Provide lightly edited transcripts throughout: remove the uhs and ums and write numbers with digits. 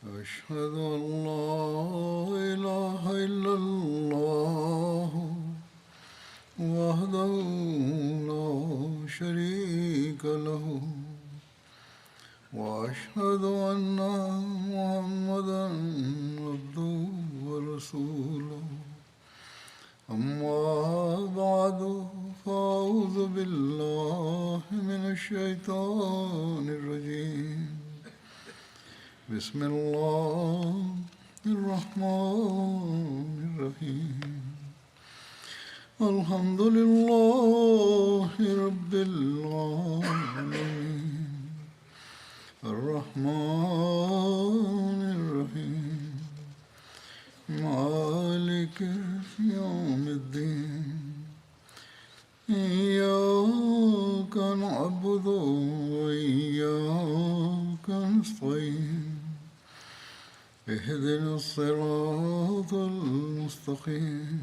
أشهد أن لا إله إلا الله وحده لا شريك له وأشهد أن محمدا عبده ورسوله أما بعد فأعوذ بالله من الشيطان الرجيم بسم الله الرحمن الرحيم الحمد لله رب العالمين الرحمن الرحيم مالك يوم الدين إياك نعبد وإياك نستعين اهدنا الصراط المستقيم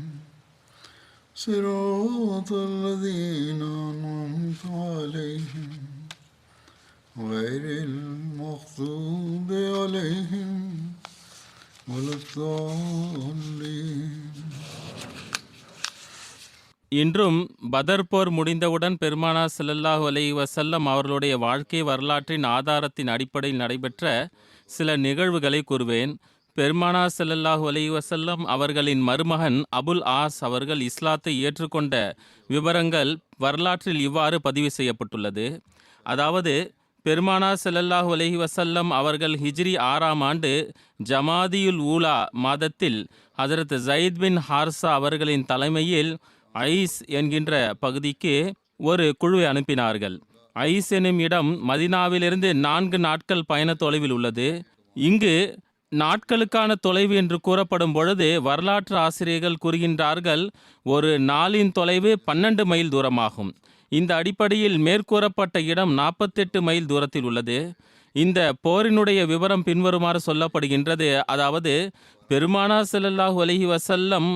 صراط الذين أنعمت عليهم غير المغضوب عليهم ولا الضالين. இன்றும் பதர் போர் முடிந்தவுடன் பெருமானார் ஸல்லல்லாஹு அலைஹி வஸல்லம் அவர்களுடைய வாழ்க்கை வரலாற்றின் ஆதாரத்தின் அடிப்படையில் நடைபெற்ற சில நிகழ்வுகளை கூறுவேன். பெருமானார் ஸல்லல்லாஹு அலைஹி வஸல்லம் அவர்களின் மருமகன் அபுல் ஆஸ் அவர்கள் இஸ்லாத்தை ஏற்றுக்கொண்ட விவரங்கள் வரலாற்றில் இவ்வாறு பதிவு செய்யப்பட்டுள்ளது. அதாவது, பெருமானார் ஸல்லல்லாஹு அலைஹி வஸல்லம் அவர்கள் ஹிஜ்ரி 6ஆம் ஆண்டு ஜமாதியுல் ஊலா மாதத்தில் ஹஜ்ரத் ஸைத் பின் ஹாரிஸா அவர்களின் தலைமையில் ஐஸ் என்கின்ற பகுதிக்கு ஒரு குழுவை அனுப்பினார்கள். ஐஸ் எனும் இடம் மதினாவிலிருந்து 4 நாட்கள் பயண தொலைவில் உள்ளது. இங்கு நாட்களுக்கான தொலைவு என்று கூறப்படும் பொழுது வரலாற்று ஆசிரியர்கள் கூறுகின்றார்கள், ஒரு நாளின் தொலைவு 12 மைல் தூரமாகும். இந்த அடிப்படையில் மேற்கூறப்பட்ட இடம் 48 மைல் தூரத்தில் உள்ளது. இந்த போரினுடைய விவரம் பின்வருமாறு சொல்லப்படுகின்றது. அதாவது, பெருமானார் ஸல்லல்லாஹு அலைஹி வஸல்லம்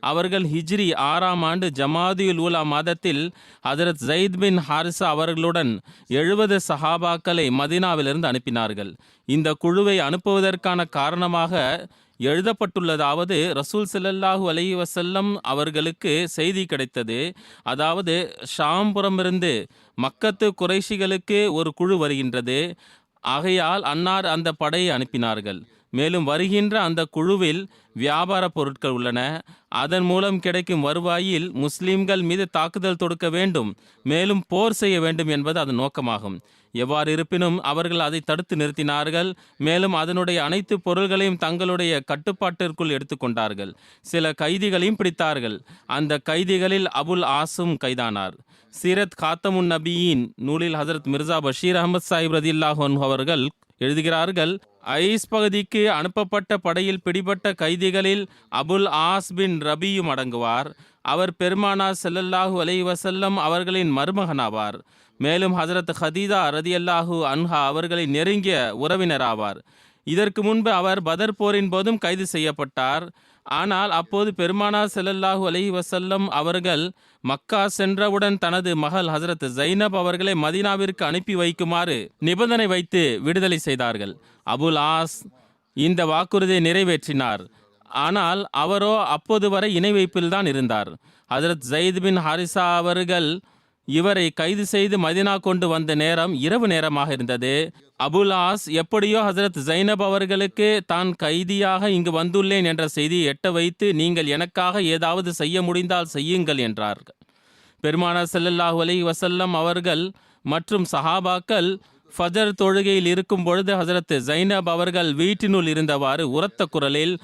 அவர்கள் ஹிஜ்ரி 6ஆம் ஆண்டு ஜமாதியுல் ஊலா மாதத்தில் ஹஜ்ரத் ஸைத் பின் ஹாரிஸா அவர்களுடன் 70 சஹாபாக்களை மதீனாவிலிருந்து அனுப்பினார்கள். இந்த குழுவை அனுப்புவதற்கான காரணமாக எழுதப்பட்டுள்ளதாவது, ரசூல் ஸல்லல்லாஹு அலைஹி வஸல்லம் அவர்களுக்கு செய்தி கிடைத்தது. அதாவது, ஷாம்புறமிருந்து மக்கத்து குறைஷிகளுக்கு ஒரு குழு வருகின்றது. ஆகையால் அன்னார் அந்த படையை அனுப்பினார்கள். மேலும் வருகின்ற அந்த குழுவில் வியாபார பொருட்கள் உள்ளன. அதன் மூலம் கிடைக்கும் வருவாயில் முஸ்லிம்கள் மீது தாக்குதல் தொடுக்க வேண்டும், மேலும் போர் செய்ய வேண்டும் என்பது அதன் நோக்கமாகும். எவ்வாறு இருப்பினும் அவர்கள் அதை தடுத்து நிறுத்தினார்கள். மேலும் அதனுடைய அனைத்து பொருள்களையும் தங்களுடைய கட்டுப்பாட்டிற்குள் எடுத்துக்கொண்டார்கள். சில கைதிகளையும் பிடித்தார்கள். அந்த கைதிகளில் அபுல் ஆசும் கைதானார். சீரத் காத்தமுன் நபியின் நூலில் ஹஜரத் மிர்சா பஷீர் அஹமத் சாஹிப் ரதியல்லாஹு அன்ஹு அவர்கள் எழுதுகிறார்கள், ஐஸ் பகுதிக்கு அனுப்பப்பட்ட படையில் பிடிபட்ட கைதிகளில் அபுல் ஆஸ் பின் ரபியும் அடங்குவார். அவர் பெருமானார் ஸல்லல்லாஹு அலைஹி வஸல்லம் அவர்களின் மருமகனாவார். மேலும் ஹஜரத் ஹதீஜா ரதியல்லாஹு அன்ஹா அவர்களின் நெருங்கிய உறவினராவார். இதற்கு முன்பு அவர் பதர் போரின் போதும் கைது செய்யப்பட்டார். ஆனால் அப்போது பெருமானார் ஸல்லல்லாஹு அலைஹி வஸல்லம் அவர்கள் மக்கா சென்றவுடன் தனது மகள் ஹஜரத் ஸைனப் அவர்களை மதீனாவிற்கு அனுப்பி வைக்குமாறு நிபந்தனை வைத்து விடுதலை செய்தார்கள். அபுல் ஆஸ் இந்த வாக்குறுதியை நிறைவேற்றினார். ஆனால் அவரோ அப்போது வரை இணை வைப்பில்தான் இருந்தார். ஹஜரத் ஸைத் பின் ஹாரிஸா அவர்கள் இவரை கைது செய்து மதீனா கொண்டு வந்த நேரம் இரவு நேரமாக இருந்தது. அபுல் ஆஸ் எப்படியோ ஹஜரத் ஸைனப் அவர்களுக்கு தான் கைதியாக இங்கு வந்துள்ளேன் என்ற செய்தியை எட்ட வைத்து, நீங்கள் எனக்காக ஏதாவது செய்ய முடிந்தால் செய்யுங்கள் என்றார். பெருமானார் ஸல்லல்லாஹு அலைஹி வஸல்லம் அவர்கள் மற்றும் சஹாபாக்கள் ஃபஜர் தொழுகையில் இருக்கும் பொழுது ஹஜரத் ஸைனப் அவர்கள் வீட்டினுள் இருந்தவாறு உரத்த குரலில்,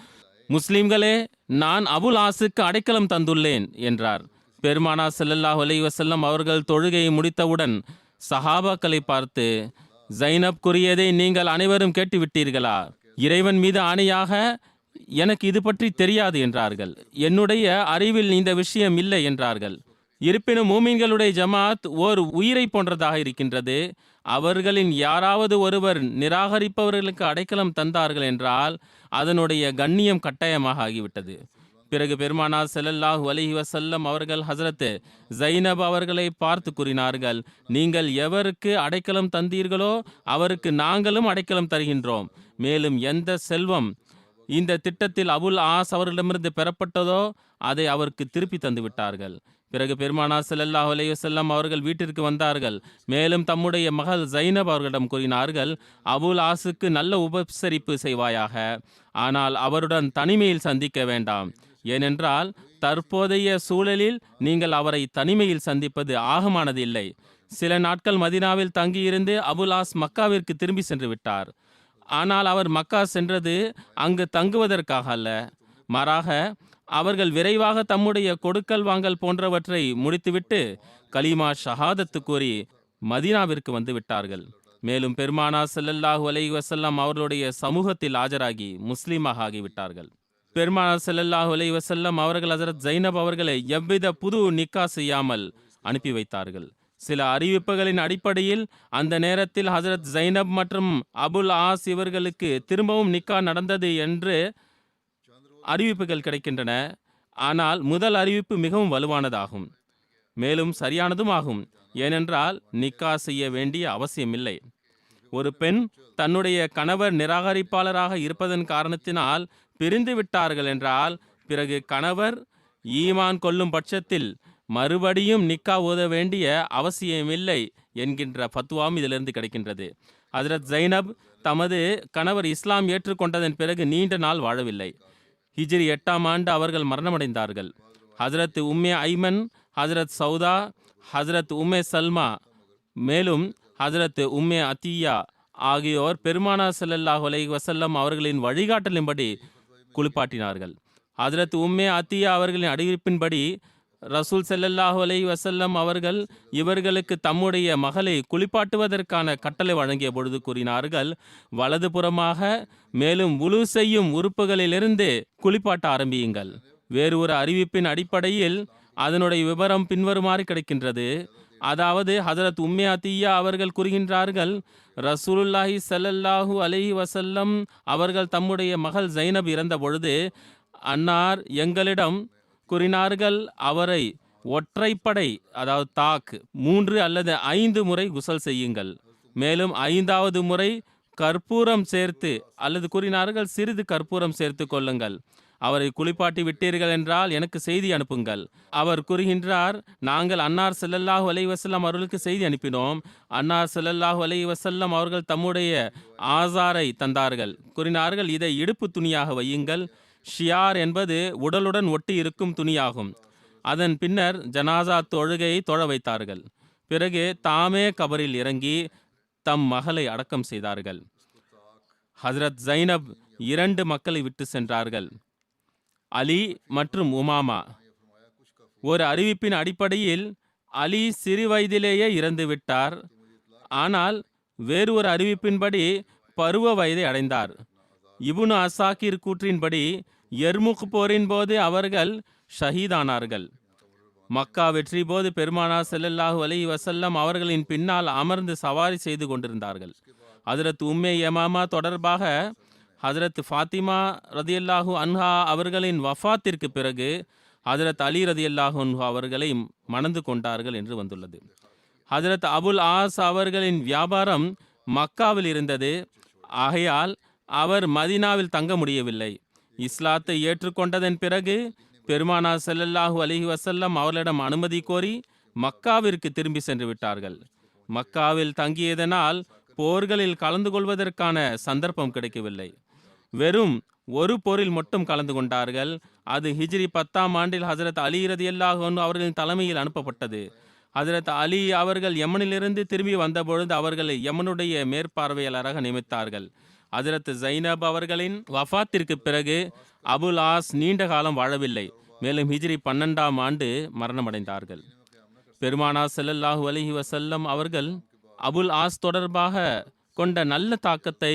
முஸ்லிம்களே, நான் அபுல் ஆஸுக்கு அடைக்கலம் தந்துள்ளேன் என்றார். பெருமானார் ஸல்லல்லாஹு அலைஹி வஸல்லம் அவர்கள் தொழுகையை முடித்தவுடன் சஹாபாக்களை பார்த்து, ஸைனப் கூறியதை நீங்கள் அனைவரும் கேட்டுவிட்டீர்களா? இறைவன் மீது ஆணையாக எனக்கு இது பற்றி தெரியாது என்றார்கள். என்னுடைய அறிவில் இந்த விஷயம் இல்லை என்றார்கள். இருப்பினும் மூமின்களுடைய ஜமாத் ஓர் உயிரை போன்றதாக இருக்கின்றது. அவர்களின் யாராவது ஒருவர் நிராகரிப்பவர்களுக்கு அடைக்கலம் தந்தார்கள் என்றால் அதனுடைய கண்ணியம் கட்டாயமாக ஆகிவிட்டது. பிறகு பெருமானார் ஸல்லல்லாஹு அலைஹி வஸல்லம் அவர்கள் ஹஜ்ரத் ஜைனப் அவர்களை பார்த்து கூறினார்கள், நீங்கள் எவருக்கு அடைக்கலம் தந்தீர்களோ அவருக்கு நாங்களும் அடைக்கலம் தருகின்றோம். மேலும் எந்த செல்வம் இந்த திட்டத்தில் அபுல் ஆஸ் அவர்களிடமிருந்து பெறப்பட்டதோ அதை அவருக்கு திருப்பி தந்து விட்டார்கள். பிறகு பெருமானார் ஸல்லல்லாஹு அலைஹி வஸல்லம் அவர்கள் வீட்டிற்கு வந்தார்கள். மேலும் தம்முடைய மகள் ஜைனப் அவர்களிடம் கூறினார்கள், அபுல் ஆஸுக்கு நல்ல உபசரிப்பு செய்வாயாக, ஆனால் அவருடன் தனிமையில் சந்திக்க வேண்டாம். ஏனென்றால் தற்போதைய சூழலில் நீங்கள் அவரை தனிமையில் சந்திப்பது ஆகமானது இல்லை. சில நாட்கள் மதீனாவில் தங்கியிருந்து அபுல் ஆஸ் மக்காவிற்கு திரும்பி சென்று விட்டார். ஆனால் அவர் மக்கா சென்றது அங்கு தங்குவதற்காக அல்ல, மாறாக அவர்கள் விரைவாக தம்முடைய கொடுக்கல் வாங்கல் போன்றவற்றை முடித்துவிட்டு கலிமா ஷஹாதத்து கூறி மதீனாவிற்கு வந்து விட்டார்கள். மேலும் பெருமானார் ஸல்லல்லாஹு அலைஹி வஸல்லம் அவர்களுடைய சமூகத்தில் ஆஜராகி முஸ்லீமாக ஆகிவிட்டார்கள். பெருமானார் ஸல்லல்லாஹு அலைஹி வஸல்லம் அவர்கள் ஹஜ்ரத் ஜைனப் அவர்களை எவ்வித புது நிக்கா செய்யாமல் அனுப்பி வைத்தார்கள். சில அறிவிப்புகளின் அடிப்படையில் அந்த நேரத்தில் ஹஜ்ரத் ஜைனப் மற்றும் அபுல் ஆஸ் இவர்களுக்கு திரும்பவும் நிக்கா நடந்தது என்று அறிவிப்புகள் கிடைக்கின்றன. ஆனால் முதல் அறிவிப்பு மிகவும் வலுவானதாகும், மேலும் சரியானதும் ஆகும். ஏனென்றால் நிக்கா செய்ய வேண்டிய அவசியமில்லை. ஒரு பெண் தன்னுடைய கணவர் நிராகரிப்பாளராக இருப்பதன் காரணத்தினால் பிரிந்து விட்டார்கள் என்றால் பிறகு கணவர் ஈமான் கொள்ளும் பட்சத்தில் மறுபடியும் நிக்கா ஓத வேண்டிய அவசியமில்லை என்கின்ற ஃபத்வாவும் இதிலிருந்து கிடைக்கின்றது. ஹஜ்ரத் ஜைனப் தமது கணவர் இஸ்லாம் ஏற்றுக்கொண்டதன் பிறகு நீண்ட நாள் வாழவில்லை. ஹிஜ்ரி 8ஆம் ஆண்டு அவர்கள் மரணமடைந்தார்கள். ஹஜ்ரத் உம்மே ஐமன், ஹஜ்ரத் சௌதா, ஹஜ்ரத் உம்மே சல்மா, மேலும் ஹஜ்ரத் உம்மே அத்தியா ஆகியோர் பெருமானார் ஸல்லல்லாஹு அலைஹி வஸல்லம் அவர்களின் வழிகாட்டலின்படி குளிப்பாட்டினார்கள். ஹஜ்ரத் உம்மே அத்தியா அவர்களின் அறிவிப்பின்படி ரசூல் ஸல்லல்லாஹு அலைஹி வஸல்லம் அவர்கள் இவர்களுக்கு தம்முடைய மகளை குளிப்பாட்டுவதற்கான கட்டளை வழங்கிய பொழுது கூறினார்கள், வலதுபுறமாக மேலும் வுலு செய்யும் உறுப்புகளிலிருந்து குளிப்பாட்ட ஆரம்பியுங்கள். வேறு ஒரு அறிவிப்பின் அடிப்படையில் அதனுடைய விவரம் பின்வருமாறு கிடைக்கின்றது. அதாவது ஹஜ்ரத் உம்மே அத்தியா அவர்கள் கூறுகின்றார்கள், ரசூலுல்லாஹி ஸல்லல்லாஹு அலைஹி வஸல்லம் அவர்கள் தம்முடைய மகள் ஜைனப் இறந்த பொழுது அன்னார் எங்களிடம் கூறினார்கள், அவரை ஒற்றைப்படை அதாவது தாக் 3 அல்லது 5 முறை குசல் செய்யுங்கள். மேலும் 5வது முறை கற்பூரம் சேர்த்து அல்லது கூறினார்கள் சிறிது கற்பூரம் சேர்த்து கொள்ளுங்கள். அவரை குளிப்பாட்டி விட்டீர்கள் என்றால் எனக்கு செய்தி அனுப்புங்கள். அவர் கூறுகின்றார், நாங்கள் அன்னார் ஸல்லல்லாஹு அலைஹி வஸல்லம் அவர்களுக்கு செய்தி அனுப்பினோம். அன்னார் ஸல்லல்லாஹு அலைஹி வஸல்லம் அவர்கள் தம்முடைய ஆசாரை தந்தார்கள். கூறினார்கள், இதை இடுப்பு துணியாக வையுங்கள். ஷியார் என்பது உடலுடன் ஒட்டி இருக்கும் துணியாகும். அதன் பின்னர் ஜனாசா தொழுகையை தொழ வைத்தார்கள். பிறகு தாமே கபரில் இறங்கி தம் மகளை அடக்கம் செய்தார்கள். ஹஜ்ரத் ஜைனப் 2 மக்களை விட்டு சென்றார்கள், அலி மற்றும் உமாமா. ஒரு அறிவிப்பின் அடிப்படையில் அலி சிறு வயதிலேயே இறந்து விட்டார். ஆனால் வேறு ஒரு அறிவிப்பின்படி பருவ வயதை அடைந்தார். இப்னு அசாக்கிர் கூற்றின்படி எர்முக் போரின் போது அவர்கள் ஷஹீதானார்கள். மக்கா வெற்றி போது பெருமானார் ஸல்லல்லாஹு அலைஹி வஸல்லம் அவர்களின் பின்னால் அமர்ந்து சவாரி செய்து கொண்டிருந்தார்கள். ஹஜ்ரத் உம்மே யமாமா தொடர்பாக ஹஜ்ரத் ஃபாத்திமா ரதியல்லாஹு அன்ஹா அவர்களின் வஃபாத்திற்கு பிறகு ஹஜ்ரத் அலி ரதியல்லாஹு அன்ஹு அவர்களை மணந்து கொண்டார்கள் என்று வந்துள்ளது. ஹஜ்ரத் அபுல் ஆஸ் அவர்களின் வியாபாரம் மக்காவில் இருந்தது. ஆகையால் அவர் மதீனாவில் தங்க முடியவில்லை. இஸ்லாத்தை ஏற்றுக்கொண்டதன் பிறகு பெருமானார் ஸல்லல்லாஹு அலைஹி வஸல்லம் அவர்களிடம் அனுமதி கோரி மக்காவிற்கு திரும்பி சென்று விட்டார்கள். மக்காவில் தங்கியதனால் போர்களில் கலந்து கொள்வதற்கான சந்தர்ப்பம் கிடைக்கவில்லை. வெறும் ஒரு போரில் மட்டும் கலந்து கொண்டார்கள். அது ஹிஜ்ரி 10ஆம் ஆண்டில் ஹஜ்ரத் அலி ரதியல்லாஹு அன்ஹு அவர்களின் தலைமையில் அனுப்பப்பட்டது. ஹஜ்ரத் அலி அவர்கள் யமனிலிருந்து திரும்பி வந்தபொழுது அவர்களை யமனுடைய மேற்பார்வையாளராக நியமித்தார்கள். ஹஜ்ரத் ஜைனப் அவர்களின் வஃபாத்திற்கு பிறகு அபுல் ஆஸ் நீண்ட காலம் வாழவில்லை. மேலும் ஹிஜ்ரி 12ஆம் ஆண்டு மரணமடைந்தார்கள். பெருமானார் ஸல்லல்லாஹு அலைஹி வஸல்லம் அவர்கள் அபுல் ஆஸ் தொடர்பாக கொண்ட நல்ல தாக்கத்தை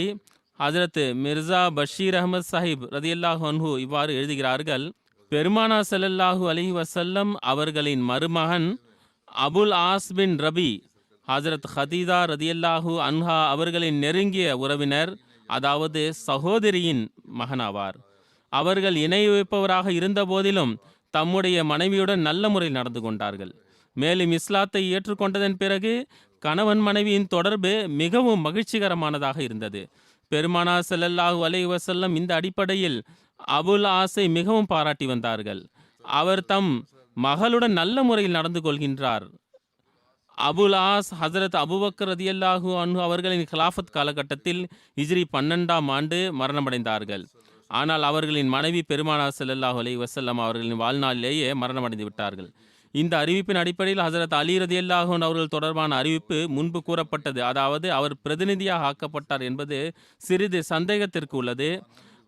ஹஜ்ரத் மிர்சா பஷீர் அஹமத் சாஹிப் ரதியல்லாஹு அன்ஹு இவ்வாறு எழுதுகிறார்கள். பெருமானார் ஸல்லல்லாஹு அலைஹி வஸல்லம் அவர்களின் மருமகன் அபுல் ஆஸ் பின் ரபி ஹஜ்ரத் ஹதீஜா ரதியல்லாஹு அன்ஹா அவர்களின் நெருங்கிய உறவினர், அதாவது சகோதரியின் மகனாவார். அவர்கள் இணை வைப்பவராக இருந்த போதிலும் தம்முடைய மனைவியுடன் நல்ல முறையில் நடந்து கொண்டார்கள். மேலும் இஸ்லாத்தை ஏற்றுக்கொண்டதன் பிறகு கணவன் மனைவியின் தொடர்பு மிகவும் மகிழ்ச்சிகரமானதாக இருந்தது. பெருமானார் ஸல்லல்லாஹு அலைஹி வஸல்லம் இந்த அடிப்படையில் அபுல் ஆஸை மிகவும் பாராட்டி வந்தார்கள். அவர் தம் மகளுடன் நல்ல முறையில் நடந்து கொள்கின்றார். அபுல் ஆஸ் ஹசரத் அபூபக்கர் ரதியல்லாஹு அன்ஹு அவர்களின் கிலாஃபத் காலகட்டத்தில் ஹிஜ்ரி 12ஆம் ஆண்டு மரணமடைந்தார்கள். ஆனால் அவர்களின் மனைவி பெருமானார் ஸல்லல்லாஹு அலைஹி வஸல்லம் அவர்களின் வாழ்நாளிலேயே மரணமடைந்து விட்டார்கள். இந்த அறிவிப்பின் அடிப்படையில் ஹசரத் அலி ரதியல்லாஹு அன்ஹு அவர்கள் தொடர்பான அறிவிப்பு முன்பு கூறப்பட்டது, அதாவது அவர் பிரதிநிதியாக ஆக்கப்பட்டார் என்பது சிறிது சந்தேகத்திற்கு உள்ளது.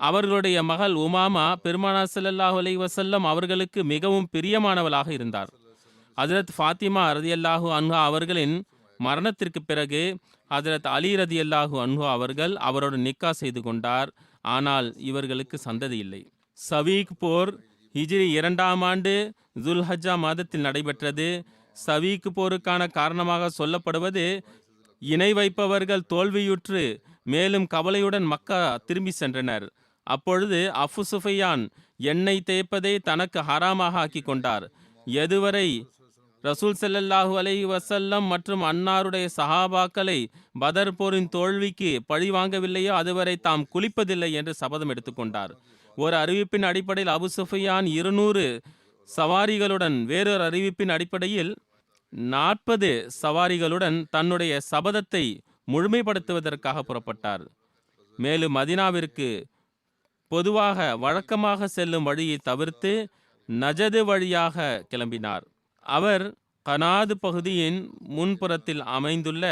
அவர்களுடைய மகள் உமாமா பெருமானார் ஸல்லல்லாஹு அலைஹி வஸல்லம் அவர்களுக்கு மிகவும் பிரியமானவளாக இருந்தார். ஹஜரத் ஃபாத்திமா ரதியல்லாஹு அன்ஹா அவர்களின் மரணத்திற்கு பிறகு ஹஜரத் அலி ரதியல்லாஹு அன்ஹு அவர்கள் அவரோடு நிக்கா செய்து கொண்டார். ஆனால் இவர்களுக்கு சந்ததி இல்லை. சவீக் போர் ஹிஜ்ரி 2ஆம் ஆண்டு துல்ஹஜ்ஜா மாதத்தில் நடைபெற்றது. சவீக் போருக்கான காரணமாக சொல்லப்படுவது இணை வைப்பவர்கள் தோல்வியுற்று மேலும் கவலையுடன் மக்கா திரும்பி சென்றனர். அப்பொழுது அபு சுஃபியான் எண்ணெய் தேய்ப்பதை தனக்கு ஹராமாக ஆக்கி கொண்டார். எதுவரை ரசூல் ஸல்லல்லாஹு அலைஹி வஸல்லம் மற்றும் அன்னாருடைய சஹாபாக்களை பதர் போரின் தோல்விக்கு பழி வாங்கவில்லையோ அதுவரை தாம் குளிப்பதில்லை என்று சபதம் எடுத்துக்கொண்டார். ஒரு அறிவிப்பின் அடிப்படையில் அபு சுஃபியான் 200 சவாரிகளுடன், வேறொரு அறிவிப்பின் அடிப்படையில் 40 சவாரிகளுடன் தன்னுடைய சபதத்தை முழுமைப்படுத்துவதற்காக புறப்பட்டார். மேலும் மதினாவிற்கு பொதுவாக வழக்கமாக செல்லும் வழியை தவிர்த்து நஜது வழியாக கிளம்பினார். அவர் கனாது பகுதியின் முன்புறத்தில் அமைந்துள்ள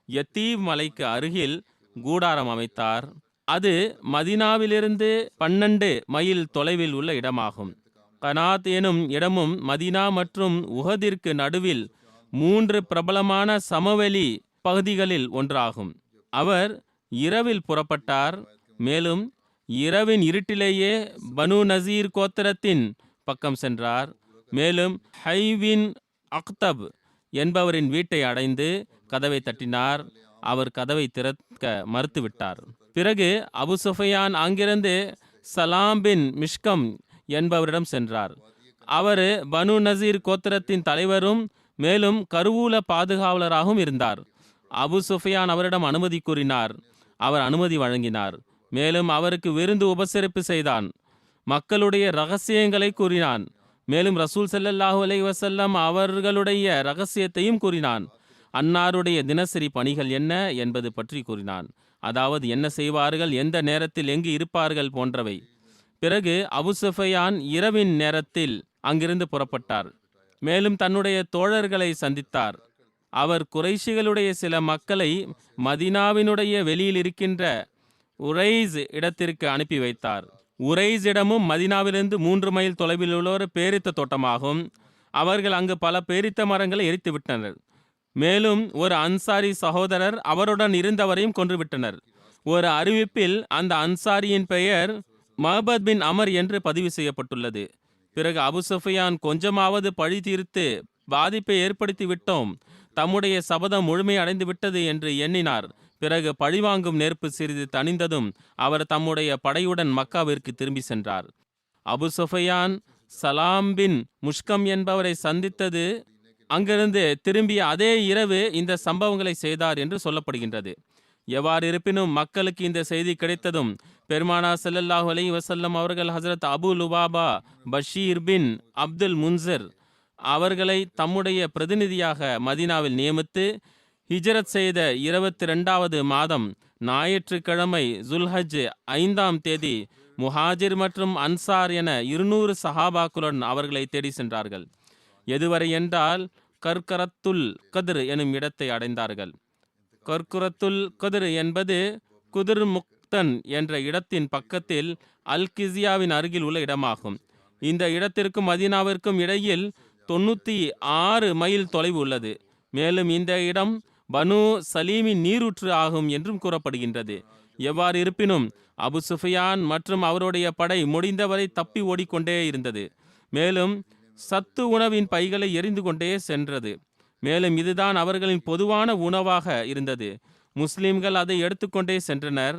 யத்தீவ் மலைக்கு அருகில் கூடாரம் அமைத்தார். அது மதினாவிலிருந்து 12 மைல் தொலைவில் உள்ள இடமாகும். கனாத் எனும் இடமும் மதினா மற்றும் உஹதிற்கு நடுவில் 3 பிரபலமான சமவெளி பகுதிகளில் ஒன்றாகும். அவர் இரவில் புறப்பட்டார். மேலும் இரவின் இருட்டிலேயே பனு நசீர் கோத்திரத்தின் பக்கம் சென்றார். மேலும் ஹைவின் அக்தப் என்பவரின் வீட்டை அடைந்து கதவை தட்டினார். அவர் கதவை திறக்க மறுத்துவிட்டார். பிறகு அபு சுஃபியான் அங்கிருந்து சலாம் பின் மிஷ்கம் என்பவரிடம் சென்றார். அவர் பனு நசீர் கோத்திரத்தின் தலைவரும் மேலும் கருவூல பாதுகாவலராகவும் இருந்தார். அபு சுஃபியான் அவரிடம் அனுமதி கூறினார். அவர் அனுமதி வழங்கினார். மேலும் அவருக்கு விருந்து உபசரிப்பு செய்தான். மக்களுடைய ரகசியங்களை கூறினான். மேலும் ரசூல் ஸல்லல்லாஹு அலைஹி வஸல்லம் அவர்களுடைய ரகசியத்தையும் கூறினான். அன்னாருடைய தினசரி பணிகள் என்ன என்பது பற்றி கூறினான். அதாவது என்ன செய்வார்கள், எந்த நேரத்தில் எங்கு இருப்பார்கள் போன்றவை. பிறகு அபு சுஃபியான் இரவின் நேரத்தில் அங்கிருந்து புறப்பட்டார். மேலும் தன்னுடைய தோழர்களை சந்தித்தார். அவர் குறைஷிகளுடைய சில மக்களை மதினாவினுடைய வெளியில் இருக்கின்ற உரைஸ் இடத்திற்கு அனுப்பி வைத்தார். உரைஸ் இடமும் மதினாவிலிருந்து 3 மைல் தொலைவில் உள்ள ஒரு பேரித்த தோட்டமாகும். அவர்கள் அங்கு பல பேரித்த மரங்களை எரித்து விட்டனர். மேலும் ஒரு அன்சாரி சகோதரர் அவருடன் இருந்தவரையும் கொன்றுவிட்டனர். ஒரு அறிவிப்பில் அந்த அன்சாரியின் பெயர் மஹபத் பின் அமர் என்று பதிவு செய்யப்பட்டுள்ளது. பிறகு அபு சுஃபியான் கொஞ்சமாவது பழி தீர்த்து பாதிப்பை ஏற்படுத்தி விட்டோம், தம்முடைய சபதம் முழுமை அடைந்து விட்டது என்று எண்ணினார். பிறகு பழிவாங்கும் நெருப்பு சிறிது தணிந்ததும் அவர் தம்முடைய படையுடன் மக்காவிற்கு திரும்பி சென்றார். அபு சுஃபியான் சலாம் பின் முஷ்கம் என்பவரை சந்தித்தது. அங்கிருந்து திரும்பிய அதே இரவு இந்த சம்பவங்களை செய்தார் என்று சொல்லப்படுகின்றது. எவ்வாறு இருப்பினும் மக்களுக்கு இந்த செய்தி கிடைத்ததும் பெருமானார் ஸல்லல்லாஹு அலைஹி வஸல்லம் அவர்கள் ஹஜரத் அபு லுபாபா பஷீர் பின் அப்துல் முன்சிர் அவர்களை தம்முடைய பிரதிநிதியாக மதீனாவில் நியமித்து ஹிஜ்ரத் செய்த 22வது மாதம் ஞாயிற்றுக்கிழமை ஜுல்ஹஜ் 5ஆம் தேதி முஹாஜிர் மற்றும் அன்சார் என 200 சஹாபாக்களுடன் அவர்களை தேடி சென்றார்கள். எதுவரை என்றால் கர்கரத்துல் கத்ர் எனும் இடத்தை அடைந்தார்கள். கர்குரத்துல் கத்ர் என்பது குதிர் முக்தன் என்ற இடத்தின் பக்கத்தில் அல் கிசியாவின் அருகில் உள்ள இடமாகும். இந்த இடத்திற்கும் மதீனாவிற்கும் இடையில் 96 மைல் தொலைவு உள்ளது. மேலும் இந்த இடம் பனு சலீமின் நீரூற்று ஆகும் என்றும் கூறப்படுகின்றது. எவ்வாறு இருப்பினும் அபு சுஃபியான் மற்றும் அவருடைய படை முடிந்தவரை தப்பி ஓடிக்கொண்டே இருந்தது. மேலும் சத்து உணவின் பைகளை எரிந்து கொண்டே சென்றது. மேலும் இதுதான் அவர்களின் பொதுவான உணவாக இருந்தது. முஸ்லிம்கள் அதை எடுத்துக்கொண்டே சென்றனர்.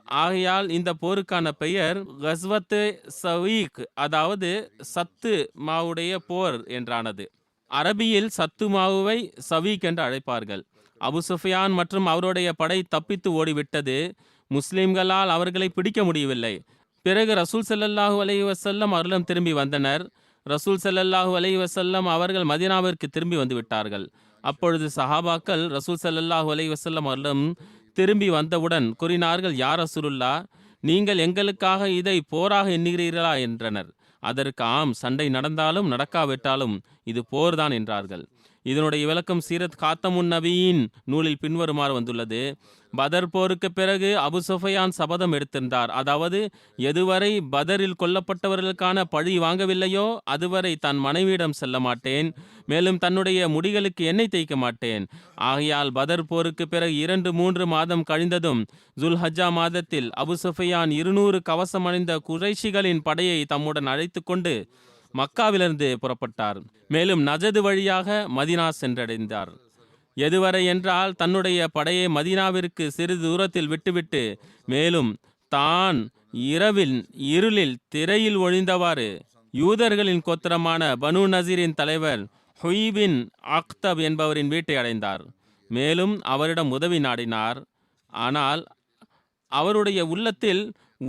ஆகையால் இந்த போருக்கான பெயர் கஸ்வத் சவீக், அதாவது சத்து மாவுடைய போர் என்றானது. அரபியில் சத்து மாவுவை சவீக் என்று அழைப்பார்கள். அபு சுஃபியான் மற்றும் அவருடைய படை தப்பித்து ஓடிவிட்டது. முஸ்லிம்களால் அவர்களை பிடிக்க முடியவில்லை. பிறகு ரசூல் ஸல்லல்லாஹு அலைஹி வஸல்லம் அவர்களும் திரும்பி வந்தனர். ரசூல் ஸல்லல்லாஹு அலைஹி வஸல்லம் அவர்கள் மதீனாவிற்கு திரும்பி வந்து விட்டார்கள். அப்பொழுது சஹாபாக்கள் ரசூல் ஸல்லல்லாஹு அலைஹி வஸல்லம் அவர்களும் திரும்பி வந்தவுடன் கூறினார்கள், யா ரசூலுல்லாஹ், நீங்கள் எங்களுக்காக இதை போராக எண்ணுகிறீர்களா என்றனர். அதற்கு ஆம், சண்டை நடந்தாலும் நடக்காவிட்டாலும் இது போர்தான் என்றார்கள். இதனுடைய விளக்கம் சீரத் காத்தமுன் நபியின் நூலில் பின்வருமாறு வந்துள்ளது. பதர் போருக்கு பிறகு அபு சுஃபியான் சபதம் எடுத்திருந்தார். அதாவது, எதுவரை பதரில் கொல்லப்பட்டவர்களுக்கான பழி வாங்கவில்லையோ அதுவரை தன் மனைவியிடம் செல்ல மாட்டேன், மேலும் தன்னுடைய முடிகளுக்கு எண்ணெய் தேய்க்க மாட்டேன். ஆகையால் பதர் போருக்கு பிறகு 2-3 மாதம் கழிந்ததும் ஜுல்ஹஜ்ஜா மாதத்தில் அபு சுஃபியான் 200 கவசம் அணிந்த குறைஷிகளின் படையை தம்முடன் அழைத்து கொண்டு மக்காவிலிருந்து புறப்பட்டார். மேலும் நஜது வழியாக மதீனா சென்றடைந்தார். எதுவரை என்றால், தன்னுடைய படையை மதீனாவிற்கு சிறிது தூரத்தில் விட்டுவிட்டு மேலும் தான் இரவில் இருளில் திரையில் ஒழிந்தவாறு யூதர்களின் கோத்திரமான பனு நசீரின் தலைவர் ஹுய்பின் அக்தப் என்பவரின் வீட்டை அடைந்தார். மேலும் அவரிடம் உதவி நாடினார். ஆனால் அவருடைய உள்ளத்தில்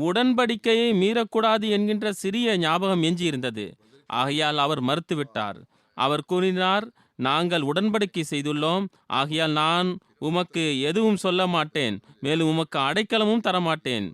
உடன்படிக்கையை மீறக்கூடாது என்கின்ற சிறிய ஞாபகம் எஞ்சியிருந்தது. ஆகையால் அவர் மறுத்துவிட்டார். அவர் கூறினார், நாங்கள் உடன்படிக்கை செய்துள்ளோம், ஆகையால் நான் உமக்கு எதுவும் சொல்ல மாட்டேன், மேலும் உமக்கு அடைக்கலமும் தரமாட்டேன்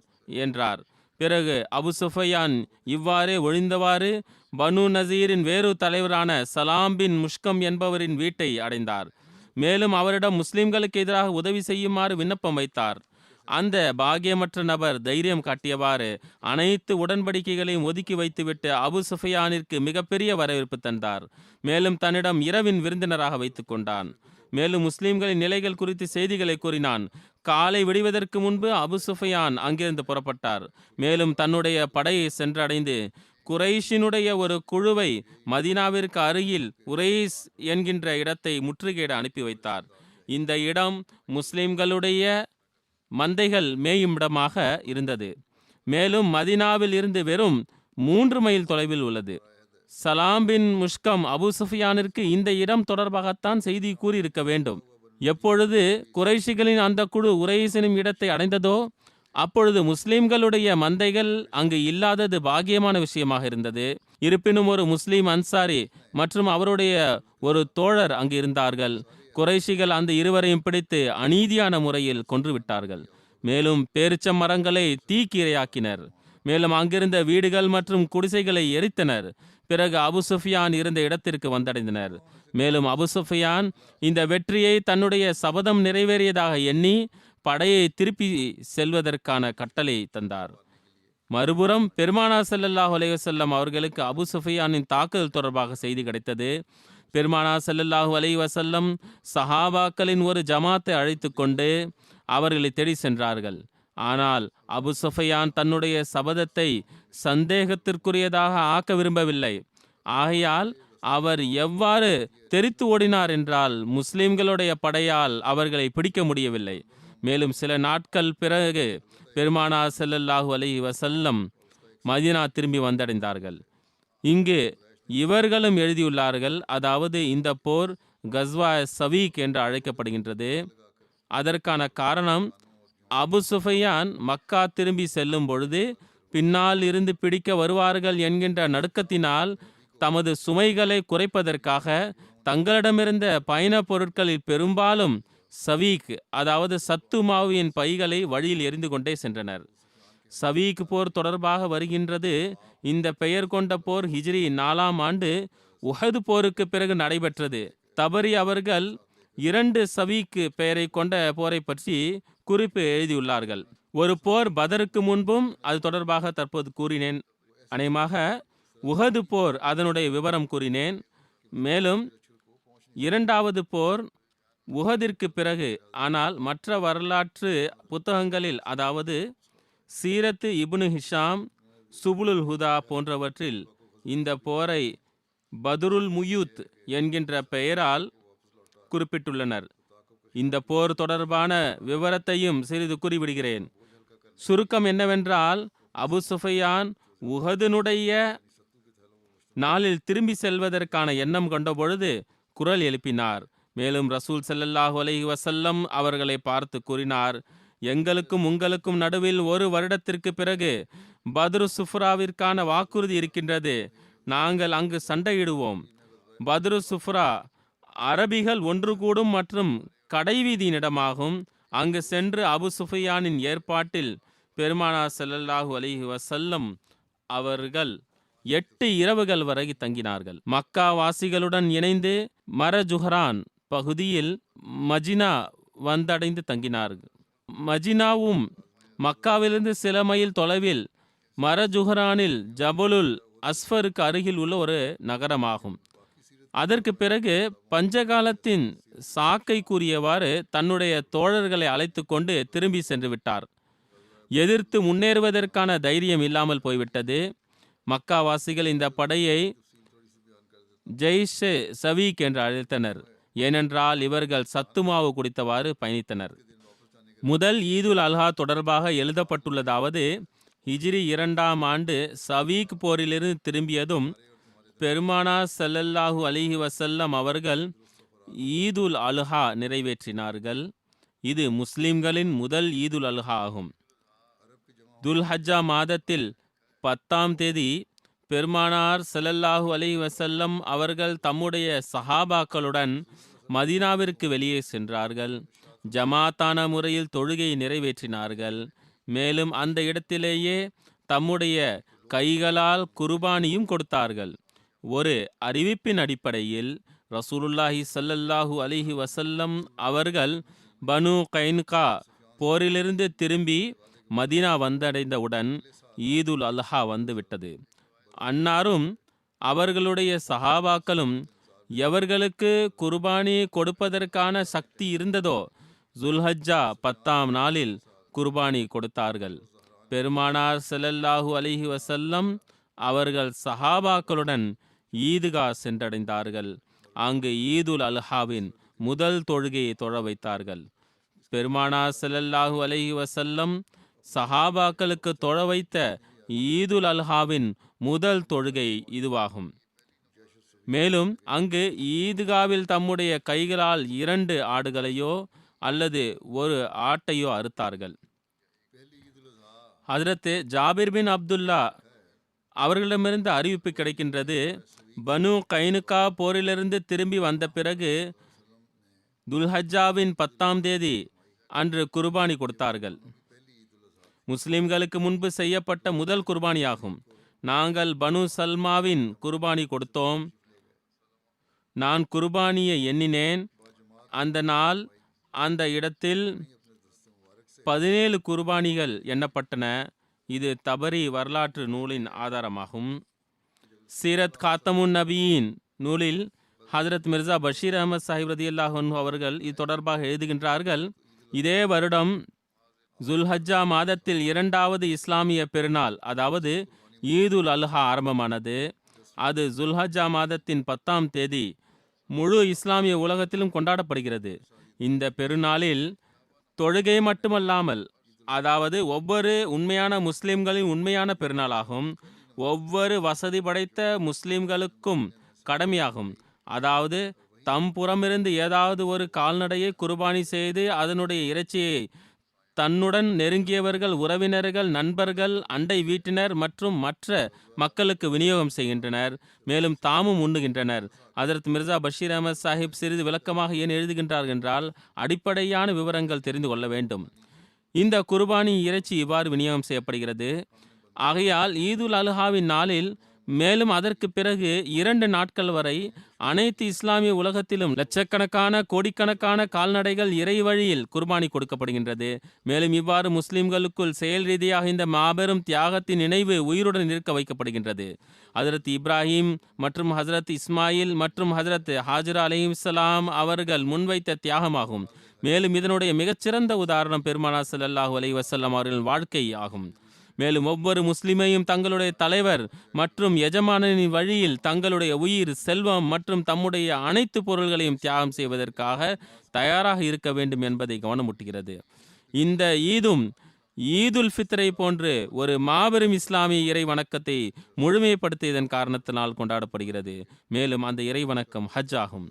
என்றார். பிறகு அபு சுஃபியான் இவ்வாறே ஒழிந்தவாறு பனு நசீரின் வேறு தலைவரான சலாம் பின் முஷ்கம் என்பவரின் வீட்டை அடைந்தார். மேலும் அவரிடம் முஸ்லிம்களுக்கு எதிராக உதவி செய்யுமாறு விண்ணப்பம் வைத்தார். அந்த பாக்கியமற்ற நபர் தைரியம் காட்டியவாறு அனைத்து உடன்படிக்கைகளையும் ஒதுக்கி வைத்துவிட்டு அபு சுஃபியானிற்கு மிகப்பெரிய வரவேற்பு தந்தார். மேலும் தன்னிடம் இரவின் விருந்தினராக வைத்துக் கொண்டான். மேலும் முஸ்லிம்களின் நிலைகள் குறித்து செய்திகளை கூறினான். காலை விடுவதற்கு முன்பு அபு சுஃபியான் அங்கிருந்து புறப்பட்டார். மேலும் தன்னுடைய படையை சென்றடைந்து குறைஷினுடைய ஒரு குழுவை மதீனாவிற்கு அருகில் உரைஸ் என்கின்ற இடத்தை முற்றுகையிட அனுப்பி வைத்தார். இந்த இடம் முஸ்லிம்களுடைய மந்தைகள் மேயும் இடமாக இருந்தது. மேலும் மதீனாவில் இருந்து வெறும் 3 மைல் தொலைவில் உள்ளது. சலாம் பின் முஷ்கம் அபு சுஃபியானிற்கு இந்த இடம் தொடர்பாகத்தான் செய்தி கூறியிருக்க வேண்டும். எப்பொழுது குறைஷிகளின் அந்த குழு உரைசினும் இடத்தை அடைந்ததோ அப்பொழுது முஸ்லிம்களுடைய மந்தைகள் அங்கு இல்லாதது பாக்கியமான விஷயமாக இருந்தது. இருப்பினும் ஒரு முஸ்லீம் அன்சாரி மற்றும் அவருடைய ஒரு தோழர் அங்கு இருந்தார்கள். குறைஷிகள் அந்த இருவரையும் பிடித்து அநீதியான முறையில் கொன்றுவிட்டார்கள். மேலும் பேரிச்சம் மரங்களை தீக்கிரையாக்கினர். மேலும் அங்கிருந்த வீடுகள் மற்றும் குடிசைகளை எரித்தனர். பிறகு அபு சுஃபியான் இருந்த இடத்திற்கு வந்தடைந்தனர். மேலும் அபு சுஃபியான் இந்த வெற்றியை தன்னுடைய சபதம் நிறைவேறியதாக எண்ணி படையை திருப்பி செல்வதற்கான கட்டளை தந்தார். மறுபுறம் பெருமானார் ஸல்லல்லாஹு அலைஹி வஸல்லம் அவர்களுக்கு அபு சுஃபியானின் தாக்குதல் தொடர்பாக செய்தி கிடைத்தது. பெருமானார் ஸல்லல்லாஹு அலைஹி வஸல்லம் சஹாபாக்களின் ஒரு ஜமாத்தை அழைத்து கொண்டு அவர்களை தேடி சென்றார்கள். ஆனால் அபு சுஃபியான் தன்னுடைய சபதத்தை சந்தேகத்திற்குரியதாக ஆக்க விரும்பவில்லை. ஆகையால் அவர் எவ்வாறு தெரித்து ஓடினார் என்றால், முஸ்லிம்களுடைய படையால் அவர்களை பிடிக்க முடியவில்லை. மேலும் சில நாட்கள் பிறகு பெருமானார் ஸல்லல்லாஹு அலைஹி வஸல்லம் மதீனா திரும்பி வந்தடைந்தார்கள். இங்கு இவர்களும் எழுதியுள்ளார்கள். அதாவது, இந்த போர் கஸ்வா சவீக் என்று அழைக்கப்படுகின்றது. அதற்கான காரணம், அபு சுஃபியான் மக்கா திரும்பி செல்லும் பொழுது பின்னால் இருந்து பிடிக்க வருவார்கள் என்கின்ற நடுக்கத்தினால் தமது சுமைகளை குறைப்பதற்காக தங்களிடமிருந்த பயண பொருட்களில் பெரும்பாலும் சவீக், அதாவது சத்து மாவின் பைகளை வழியில் எரிந்து கொண்டே சென்றனர். சவீக் போர் தொடர்பாக வருகின்றது. இந்த பெயர் கொண்ட போர் ஹிஜ்ரி 4ஆம் ஆண்டு உஹது போருக்கு பிறகு நடைபெற்றது. தபரி அவர்கள் 2 சவீக் பெயரை கொண்ட போரை பற்றி குறிப்பு எழுதியுள்ளார்கள். ஒரு போர் பதருக்கு முன்பும் அது தொடர்பாக தற்போது கூறினேன். அநேகமாக உஹது போர் அதனுடைய விவரம் கூறினேன். மேலும் 2வது போர் உஹதிற்கு பிறகு. ஆனால் மற்ற வரலாற்று புத்தகங்களில், அதாவது சீரத்து இப்னு ஹிஷாம், சுபுலுல் ஹுதா போன்றவற்றில் இந்த போரை பதுருல் முயூத் என்கின்ற பெயரால் குறிப்பிட்டுள்ளனர். இந்த போர் தொடர்பான விவரத்தையும் சிறிது கூறிவிடுகிறேன். சுருக்கம் என்னவென்றால், அபு சுஃபையான் உஹதுனுடைய நாளில் திரும்பி செல்வதற்கான எண்ணம் கொண்ட பொழுது குரல் எழுப்பினார். மேலும் ரசூல் ஸல்லல்லாஹு அலைஹி வஸல்லம் அவர்களை பார்த்து கூறினார், எங்களுக்கும் உங்களுக்கும் நடுவில் 1 வருடத்திற்கு பிறகு பத்ரு சுஃப்ராவிற்கான வாக்குறுதி இருக்கின்றது. நாங்கள் அங்கு சண்டையிடுவோம். பத்ரு சுஃப்ரா அரபிகள் ஒன்று கூடும் மற்றும் கடைவீதியின் இடமாகும். அங்கு சென்று அபு சுஃபியானின் ஏற்பாட்டில் பெருமானார் ஸல்லல்லாஹு அலைஹி வஸல்லம் அவர்கள் 8 இரவுகள் வரை தங்கினார்கள். மக்கா வாசிகளுடன் இணைந்து மரஜுஹரான் பகுதியில் மஜினா வந்தடைந்து தங்கினார்கள். மஜினாவும் மக்காவிலிருந்து சில மைல் தொலைவில் மரஜுஹரானில் ஜபலுல் அஸ்ஃபருக்கு அருகில் உள்ள ஒரு நகரமாகும். அதற்கு பிறகு பஞ்சகாலத்தின் சாக்கை கூறியவாறு தன்னுடைய தோழர்களை அழைத்து கொண்டு திரும்பி சென்று விட்டார். எதிர்த்து முன்னேறுவதற்கான தைரியம் இல்லாமல் போய்விட்டது. மக்காவாசிகள் இந்த படையை ஜெய்ஷே சவீக் என்று அழைத்தனர். ஏனென்றால் இவர்கள் சத்துமாவு குடித்தவாறு பயணித்தனர். முதல் ஈதுல் அல்ஹா தொடர்பாக எழுதப்பட்டுள்ளதாவது, ஹிஜ்ரி 2ஆம் ஆண்டு சவீக் போரிலிருந்து திரும்பியதும் பெருமானார் ஸல்லல்லாஹு அலைஹி வஸல்லம் அவர்கள் ஈதுல் அல்ஹா நிறைவேற்றினார்கள். இது முஸ்லிம்களின் முதல் ஈதுல் அல்ஹா ஆகும். துல்ஹஜ்ஜா மாதத்தில் 10ஆம் தேதி பெருமானார் ஸல்லல்லாஹு அலைஹி வஸல்லம் அவர்கள் தம்முடைய சஹாபாக்களுடன் மதீனாவிற்கு வெளியே சென்றார்கள். ஜமாத்தான முறையில் தொழுகையை நிறைவேற்றினார்கள். மேலும் அந்த இடத்திலேயே தம்முடைய கைகளால் குர்பானியும் கொடுத்தார்கள். ஒரு அறிவிப்பின் அடிப்படையில் ரசூலுல்லாஹி ஸல்லல்லாஹு அலைஹி வஸல்லம் அவர்கள் பனு கைன்கா போரிலிருந்து திரும்பி மதீனா வந்தடைந்தவுடன் ஈதுல் அல்ஹா வந்துவிட்டது. அன்னாரும் அவர்களுடைய சஹாபாக்களும் எவர்களுக்கு குர்பானி கொடுப்பதற்கான சக்தி இருந்ததோ ஜுல்ஹஜ்ஜா 10ஆம் நாளில் குர்பானி கொடுத்தார்கள். பெருமானார் ஸல்லல்லாஹு அலைஹி வஸல்லம் அவர்கள் சஹாபாக்களுடன் ஈதுகா சென்றடைந்தார்கள். அங்கு ஈதுல் அல்ஹாவின் முதல் தொழுகையை தொழ வைத்தார்கள். பெருமானார் ஸல்லல்லாஹு அலைஹி வஸல்லம் சஹாபாக்களுக்கு தொழ வைத்த ஈதுல் அல்ஹாவின் முதல் தொழுகை இதுவாகும். மேலும் அங்கு ஈதுகாவில் தம்முடைய கைகளால் 2 ஆடுகளையோ அல்லது ஒரு ஆட்டையோ அறுத்தார்கள். ஹஜ்ரத் ஜாபிர் பின் அப்துல்லா அவர்களிடமிருந்து அறிவிப்பு கிடைக்கின்றது, பனு கைனுகா போரிலிருந்து திரும்பி வந்த பிறகு துல்ஹஜ்ஜாவின் 10ஆம் தேதி அன்று குர்பானி கொடுத்தார்கள். முஸ்லிம்களுக்கு முன்பு செய்யப்பட்ட முதல் குர்பானியாகும். நாங்கள் பனு சல்மாவின் குர்பானி கொடுத்தோம். நான் குர்பானியை எண்ணினேன். அந்த நாள் அந்த இடத்தில் 17 குர்பானிகள் எண்ணப்பட்டன. இது தபரி வரலாற்று நூலின் ஆதாரமாகும். சீரத் காத்தமுன் நபியின் நூலில் ஹஜ்ரத் மிர்சா பஷீர் அஹமத் சாஹிப் ரதியல்லாஹு அன்ஹு அவர்கள் இது தொடர்பாக எழுதுகின்றார்கள். இதே வருடம் ஜுல்ஹஜ்ஜா மாதத்தில் 2வது இஸ்லாமிய பெருநாள், அதாவது ஈதுல் அல்ஹா ஆரம்பமானது. அது ஜுல்ஹஜ்ஜா மாதத்தின் 10ஆம் தேதி முழு இஸ்லாமிய உலகத்திலும் கொண்டாடப்படுகிறது. இந்த பெருநாளில் தொழுகை மட்டுமல்லாமல், அதாவது ஒவ்வொரு உண்மையான முஸ்லிம்களின் உண்மையான பெருநாளாகும். ஒவ்வொரு வசதி படைத்த முஸ்லிம்களுக்கும் கடமையாகும். அதாவது தம் புறமிருந்து ஏதாவது ஒரு கால்நடையை குர்பானி செய்து அதனுடைய இறைச்சியை தன்னுடன் நெருங்கியவர்கள், உறவினர்கள், நண்பர்கள், அண்டை வீட்டினர் மற்றும் மற்ற மக்களுக்கு விநியோகம் செய்கின்றனர். மேலும் தாமும் உண்ணுகின்றனர். ஹஜ்ரத் மிர்சா பஷீர் அஹமத் சாஹிப் சிறிது விளக்கமாக ஏன் எழுதுகின்றார் என்றால், அடிப்படையான விவரங்கள் தெரிந்து கொள்ள வேண்டும். இந்த குர்பானி இறைச்சி இவ்வாறு விநியோகம் செய்யப்படுகிறது. ஆகையால் ஈதுல் அல்ஹாவின் நாளில் மேலும் அதற்கு பிறகு 2 நாட்கள் வரை அனைத்து இஸ்லாமிய உலகத்திலும் லட்சக்கணக்கான கோடிக்கணக்கான கால்நடைகள் இறை வழியில் குர்பானி கொடுக்கப்படுகின்றது. மேலும் இவ்வாறு முஸ்லிம்களுக்குள் செயல் ரீதியாக இந்த மாபெரும் தியாகத்தின் நினைவு உயிருடன் இருக்க வைக்கப்படுகின்றது. ஹஜ்ரத் இப்ராஹிம் மற்றும் ஹஜ்ரத் இஸ்மாயில் மற்றும் ஹஜ்ரத் ஹாஜரா அலைஹிஸ்ஸலாம் அவர்கள் முன்வைத்த தியாகமாகும். மேலும் இதனுடைய மிகச்சிறந்த உதாரணம் பெருமானார் ஸல்லல்லாஹு அலைஹி வஸல்லம் அவர்களின் வாழ்க்கை ஆகும். மேலும் ஒவ்வொரு முஸ்லிமையும் தங்களுடைய தலைவர் மற்றும் எஜமானனின் வழியில் தங்களுடைய உயிர், செல்வம் மற்றும் தம்முடைய அனைத்து பொருள்களையும் தியாகம் செய்வதற்காக தயாராக இருக்க வேண்டும் என்பதை கவனமூட்டுகிறது. இந்த ஈதும் ஈதுல் ஃபித்ரை போன்று ஒரு மாபெரும் இஸ்லாமிய இறை வணக்கத்தை முழுமைப்படுத்தியதன் காரணத்தினால் கொண்டாடப்படுகிறது. மேலும் அந்த இறை வணக்கம் ஹஜ் ஆகும்.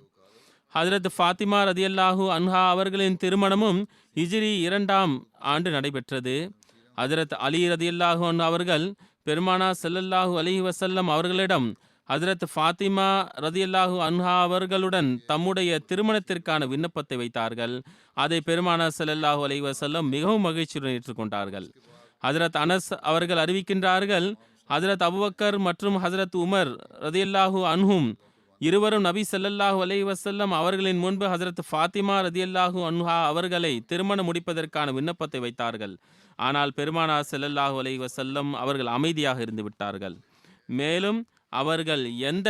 ஹஜ்ரத் ஃபாத்திமா ரதியல்லாஹு அன்ஹா அவர்களின் திருமணமும் ஹிஜ்ரி 2ஆம் ஆண்டு நடைபெற்றது. ஹஜ்ரத் அலி ரதியல்லாஹு அன்ஹு அவர்கள் பெருமானா ஸல்லல்லாஹு அலைஹி வஸல்லம் அவர்களிடம் ஹஜ்ரத் ஃபாத்திமா ரதியல்லாஹு அன்ஹா அவர்களுடன் தம்முடைய திருமணத்திற்கான விண்ணப்பத்தை வைத்தார்கள். அதை பெருமானா ஸல்லல்லாஹு அலைஹி வஸல்லம் மிகவும் மகிழ்ச்சியுடன் ஏற்றுக்கொண்டார்கள். ஹஜ்ரத் அனஸ் அவர்கள் அறிவிக்கின்றார்கள், ஹஜ்ரத் அபூபக்கர் மற்றும் ஹஜ்ரத் உமர் ரதியல்லாஹு அன்ஹும் இருவரும் நபி ஸல்லல்லாஹு அலைஹி வஸல்லம் அவர்களின் முன்பு ஹஜ்ரத் ஃபாத்திமா ரதியல்லாஹு அன்ஹா அவர்களை திருமணம் முடிப்பதற்கான விண்ணப்பத்தை வைத்தார்கள். ஆனால் பெருமானா ஸல்லல்லாஹு அலைஹி வஸல்லம் அவர்கள் அமைதியாக இருந்து விட்டார்கள். மேலும் அவர்கள் எந்த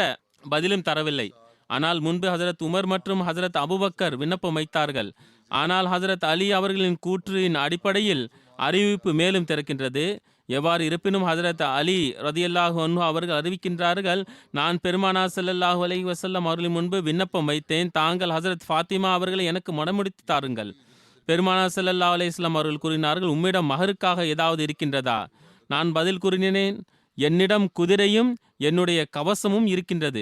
பதிலும் தரவில்லை. ஆனால் முன்பு ஹஜ்ரத் உமர் மற்றும் ஹஜ்ரத் அபூபக்கர் விண்ணப்பம் வைத்தார்கள். ஆனால் ஹஜ்ரத் அலி அவர்களின் கூற்றின் அடிப்படையில் அறிவிப்பு மேலும் திறக்கின்றது. எவ்வாறு இருப்பினும் ஹஜ்ரத் அலி ரதியல்லாஹு அன்ஹு அவர்கள் அறிவிக்கின்றார்கள், நான் பெருமானா ஸல்லல்லாஹு அலைஹி வஸல்லம் அவர்களின் முன்பு விண்ணப்பம் வைத்தேன். தாங்கள் ஹஜ்ரத் ஃபாத்திமா அவர்களை எனக்கு மணமுடித்து தாருங்கள். பெருமானா ஸல்லல்லாஹு அலைஹி வஸல்லம் அவர்கள் கூறினார்கள், உம்மிடம் மகருக்காக ஏதாவது இருக்கின்றதா? நான் பதில் கூறினேன், என்னிடம் குதிரையும் என்னுடைய கவசமும் இருக்கின்றது.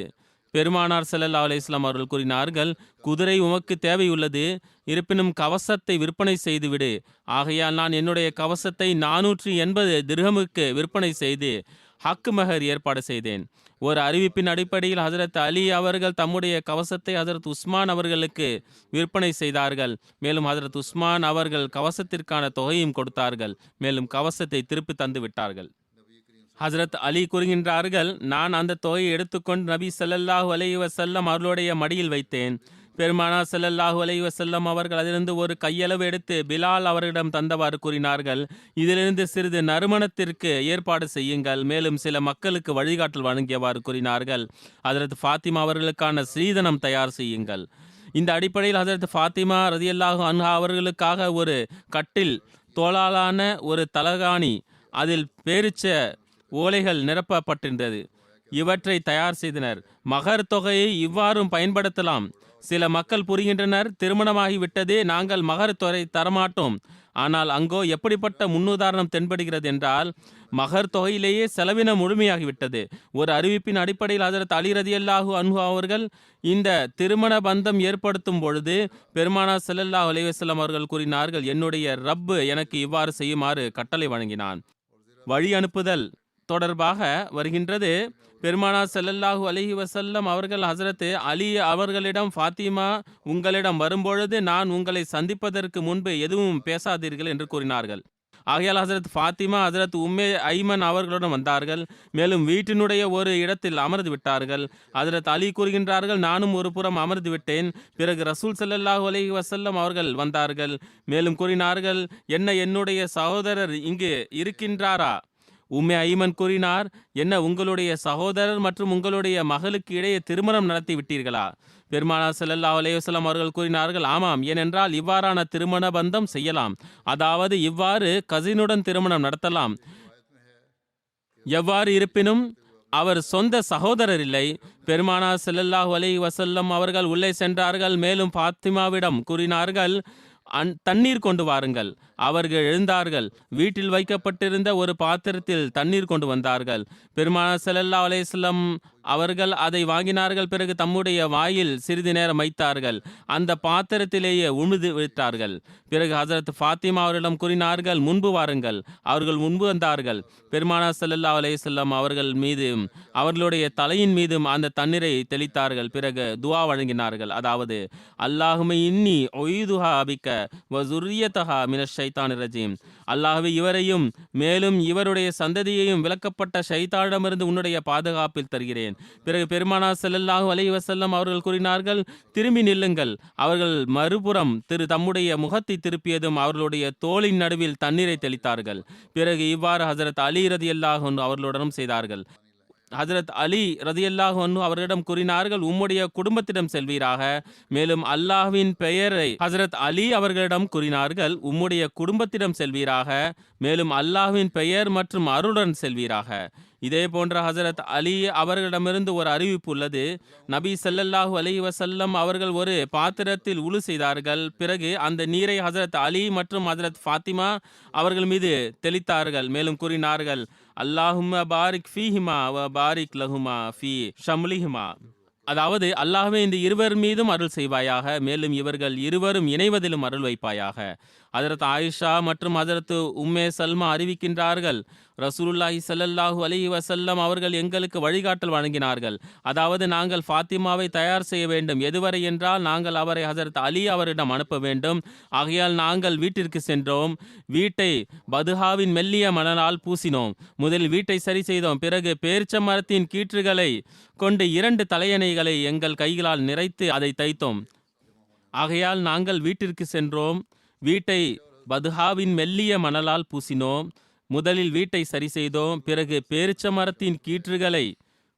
பெருமானார் ஸல்லல்லாஹு அலைஹி வஸல்லம் அவர்கள் கூறினார்கள், குதிரை உமக்கு தேவையுள்ளது, இருப்பினும் கவசத்தை விற்பனை செய்துவிடு. ஆகையால் நான் என்னுடைய கவசத்தை 480 திர்ஹமுக்கு விற்பனை செய்து ஹக்கு மஹர் ஏற்பாடு செய்தேன். ஒரு அறிவிப்பின் அடிப்படையில் ஹஜ்ரத் அலி அவர்கள் தம்முடைய கவசத்தை ஹஜ்ரத் உஸ்மான் அவர்களுக்கு விற்பனை செய்தார்கள். மேலும் ஹஜ்ரத் உஸ்மான் அவர்கள் கவசத்திற்கான தொகையும் கொடுத்தார்கள். மேலும் கவசத்தை திருப்பி தந்து விட்டார்கள். ஹஜ்ரத் அலி கூறுகின்றார்கள், நான் அந்த தொகையை எடுத்துக்கொண்டு நபி ஸல்லல்லாஹு அலைஹி வஸல்லம் அவர்களுடைய மடியில் வைத்தேன். பெருமானா ஸல்லல்லாஹு அலைஹி வஸல்லம் அவர்கள் அதிலிருந்து ஒரு கையளவு எடுத்து பிலால் அவர்களிடம் தந்தவாறு கூறினார்கள், இதிலிருந்து சிறிது நறுமணத்திற்கு ஏற்பாடு செய்யுங்கள். மேலும் சில மக்களுக்கு வழிகாட்டல் வழங்கியவாறு கூறினார்கள், ஹஜ்ரத் ஃபாத்திமா அவர்களுக்கான ஸ்ரீதனம் தயார் செய்யுங்கள். இந்த அடிப்படையில் ஹஜ்ரத் ஃபாத்திமா ரதியல்லாஹு அன்ஹா அவர்களுக்காக ஒரு கட்டில், தோளாலான ஒரு தலகாணி, அதில் பேரிச்ச ஓலைகள் நிரப்பப்பட்டிருந்தது. இவற்றை தயார் செய்தனர். மகர் தொகையை இவ்வாறும் பயன்படுத்தலாம். சில மக்கள் புரிகின்றனர், திருமணமாகிவிட்டதே, நாங்கள் மகர் தொகை தரமாட்டோம். ஆனால் அங்கோ எப்படிப்பட்ட முன்னுதாரணம் தென்படுகிறது என்றால், மகர் தொகையிலேயே செலவினம் முழுமையாகிவிட்டது. ஒரு அறிவிப்பின் அடிப்படையில் ஹஜ்ரத் அலி ரதியல்லாஹு அன்ஹு அவர்கள் இந்த திருமண பந்தம் ஏற்படுத்தும் பொழுது பெருமானா ஸல்லல்லாஹு அலைஹி வஸல்லம் அவர்கள் கூறினார்கள், என்னுடைய ரப்பு எனக்கு இவ்வாறு செய்யுமாறு கட்டளை வழங்கினான். வழி அனுப்புதல் தொடர்பாக வருகின்றது. பெருமானா ஸல்லல்லாஹு அலைஹி வஸல்லம் அவர்கள் ஹஜ்ரத் அலி அவர்களிடம், ஃபாத்திமா உங்களிடம் வரும்பொழுது நான் உங்களை சந்திப்பதற்கு முன்பு எதுவும் பேசாதீர்கள் என்று கூறினார்கள். ஆகையால் ஹஜ்ரத் ஃபாத்திமா ஹஜ்ரத் உம்மே ஐமன் அவர்களுடன் வந்தார்கள். மேலும் வீட்டினுடைய ஒரு இடத்தில் அமர்ந்து விட்டார்கள். ஹஜ்ரத் அலி கூறுகின்றார்கள், நானும் ஒரு புறம் அமர்ந்து விட்டேன். பிறகு ரசூல் ஸல்லல்லாஹு அலைஹி வஸல்லம் அவர்கள் வந்தார்கள். மேலும் கூறினார்கள், என்ன என்னுடைய சகோதரர் இங்கு இருக்கின்றாரா? உம்மே ஐமன் கூறினார், என்ன உங்களுடைய சகோதரர் மற்றும் உங்களுடைய மகளுக்கு இடையே திருமணம் நடத்தி விட்டீர்களா? பெருமானார் ஸல்லல்லாஹு அலைஹி வஸல்லம் அவர்கள் கூறினார்கள், ஆமாம், ஏனென்றால் இவ்வாறான திருமண பந்தம் செய்யலாம். அதாவது இவ்வாறு கசினுடன் திருமணம் நடத்தலாம். எவ்வாறு இருப்பினும் அவர் சொந்த சகோதரர் இல்லை. பெருமானார் ஸல்லல்லாஹு அலைஹி வஸல்லம் அவர்கள் உள்ளே சென்றார்கள். மேலும் ஃபாத்திமாவிடம் கூறினார்கள், தண்ணீர் கொண்டு வாருங்கள். அவர்கள் எழுந்தார்கள். வீட்டில் வைக்கப்பட்டிருந்த ஒரு பாத்திரத்தில் தண்ணீர் கொண்டு வந்தார்கள். பெருமானார் ஸல்லல்லாஹு அலைஹி வஸல்லம் அவர்கள் அதை வாங்கினார்கள். பிறகு தம்முடைய வாயில் சிறிது நேரம் வைத்தார்கள். அந்த பாத்திரத்திலேயே உழுது விட்டார்கள். பிறகு ஹஜ்ரத் ஃபாத்திமா அவர்களிடம் கூறினார்கள், முன்பு வாருங்கள். அவர்கள் முன்பு வந்தார்கள். பெருமானார் ஸல்லல்லாஹு அலைஹி வஸல்லம் அவர்கள் மீதும் அவர்களுடைய தலையின் மீதும் அந்த தண்ணீரை தெளித்தார்கள். பிறகு துஆ வழங்கினார்கள். அதாவது, அல்லாஹும்ம இன்னி உஈதுஹா பிக்க வ ஸுர்ரியதஹா மினஷ் ஷைத்தானிர் ரஜீம். அல்லாஹ்வே, இவரையும் மேலும் இவருடைய சந்ததியையும் விலக்கப்பட்ட ஷைத்தானிடமிருந்து உன்னுடைய பாதுகாப்பில் தருகிறேன். பிறகு பெருமானார் ஸல்லல்லாஹு அலைஹி வஸல்லம் அவர்கள் கூறினார்கள், திரும்பி நில்லுங்கள். அவர்கள் மறுபுறம் தம்முடைய முகத்தை திருப்பியதும் அவர்களுடைய தோளின் நடுவில் தண்ணீரை தெளித்தார்கள். பிறகு இவ்வாறு ஹஜ்ரத் அலி ரதியல்லாஹு அன்ஹு அவர்களுடனும் செய்தார்கள். ஹஜரத் அலி ரதியல்லாஹு அன்ஹு அவர்களிடம் கூறினார்கள், உம்முடைய குடும்பத்திடம் செல்வீராக. மேலும் அல்லாஹ்வின் பெயரை ஹஜரத் அலி அவர்களிடம் கூறினார்கள், உம்முடைய குடும்பத்திடம் செல்வீராக. மேலும் அல்லாஹ்வின் பெயர் மற்றும் அருளுடன் செல்வீராக. இதே போன்ற ஹஜரத் அலி அவர்களிடமிருந்து ஒரு அறிவிப்பு உள்ளது. நபி ஸல்லல்லாஹு அலைஹி வஸல்லம் அவர்கள் ஒரு பாத்திரத்தில் உளு செய்தார்கள். பிறகு அந்த நீரை ஹஜரத் அலி மற்றும் ஹஜரத் ஃபாத்திமா அவர்கள் மீது தெளித்தார்கள். மேலும் கூறினார்கள், அல்லாஹும்ம பாரிக் ஃபீஹிமா வ பாரிக் லஹுமா ஃபீ ஷம்லிஹிமா. அதாவது, அல்லாஹ்வே இந்த இருவர் மீதும் அருள் செய்வாயாக, மேலும் இவர்கள் இருவரும் இணைவதிலும் அருள் வைப்பாயாக. ஹஜரத் ஆயிஷா மற்றும் ஹஜரத் உம்மே சல்மா அறிவிக்கின்றார்கள், ரசூலுல்லாஹி ஸல்லல்லாஹு அலைஹி வஸல்லம் அவர்கள் எங்களுக்கு வழிகாட்டல் வழங்கினார்கள். அதாவது, நாங்கள் ஃபாத்திமாவை தயார் செய்ய வேண்டும். எதுவரை என்றால், நாங்கள் அவரை ஹஜரத் அலி அவரிடம் அனுப்ப வேண்டும். ஆகையால் நாங்கள் வீட்டிற்கு சென்றோம். வீட்டை பதுஹாவின் மெல்லிய மணலால் பூசினோம். முதலில் வீட்டை சரி செய்தோம். பிறகு பேரிச்ச மரத்தின் கீற்றுகளை கொண்டு 2 தலையணைகளை எங்கள் கைகளால் நிறைத்து அதை தைத்தோம். ஆகையால் நாங்கள் வீட்டிற்கு சென்றோம். வீட்டை பதுஹாவின் மெல்லிய மணலால் பூசினோம். முதலில் வீட்டை சரி செய்தோம். பிறகு பேரிச்ச மரத்தின் கீற்றுகளை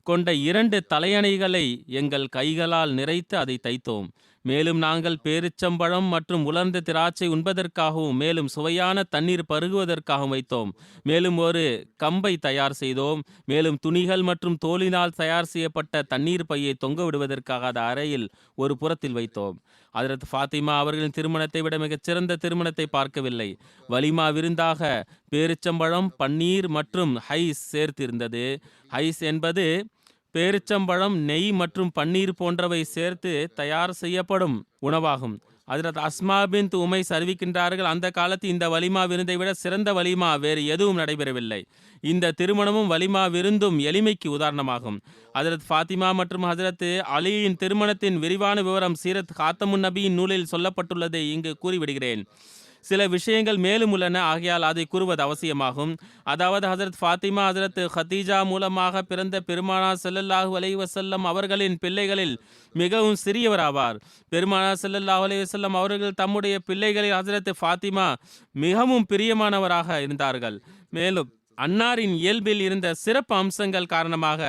கொண்ட 2 தலையணைகளை எங்கள் கைகளால் நிறைத்து அதை தைத்தோம். மேலும் நாங்கள் பேரிச்சம்பழம் மற்றும் உலர்ந்த திராட்சை உண்பதற்காகவும் மேலும் சுவையான தண்ணீர் பருகுவதற்காகவும் வைத்தோம். மேலும் ஒரு கம்பை தயார் செய்தோம். மேலும் துணிகள் மற்றும் தோலினால் தயார் செய்யப்பட்ட தண்ணீர் பையை தொங்க விடுவதற்காக அந்த அறையில் ஒரு புறத்தில் வைத்தோம். ஹஜரத் ஃபாத்திமா அவர்களின் திருமணத்தை விட மிகச் சிறந்த திருமணத்தை பார்க்கவில்லை. வலிமா விருந்தாக பேரிச்சம்பழம், பன்னீர் மற்றும் ஹைஸ் சேர்த்திருந்தது. ஹைஸ் என்பது பேரிச்சம்பழம், நெய் மற்றும் பன்னீர் போன்றவை சேர்த்து தயார் செய்யப்படும் உணவாகும். ஹஜரத் அஸ்மா பின்த் உமைஸ் அறிவிக்கின்றார்கள், அந்த காலத்தில் இந்த வலிமா விருந்தை விட சிறந்த வலிமா வேறு எதுவும் நடைபெறவில்லை. இந்த திருமணமும் வலிமா விருந்தும் எளிமைக்கு உதாரணமாகும். ஹஜரத் ஃபாத்திமா மற்றும் ஹஜரத் அலியின் திருமணத்தின் விரிவான விவரம் சீரத் காத்தமுன் நபியின் நூலில் சொல்லப்பட்டுள்ளதை இங்கு கூறிவிடுகிறேன். சில விஷயங்கள் மேலும் உள்ளன, ஆகையால் அதை கூறுவது அவசியமாகும். அதாவது, ஹஜரத் ஃபாத்திமா ஹஜரத் ஹதீஜா மூலமாக பிறந்த பெருமானார் ஸல்லல்லாஹு அலைஹி வஸல்லம் அவர்களின் பிள்ளைகளில் மிகவும் சிறியவராவார். பெருமானார் ஸல்லல்லாஹு அலைஹி வஸல்லம் அவர்கள் தம்முடைய பிள்ளைகளில் ஹஜரத் ஃபாத்திமா மிகவும் பிரியமானவராக இருந்தார்கள். மேலும் அன்னாரின் இயல்பில் இருந்த சிறப்பு அம்சங்கள் காரணமாக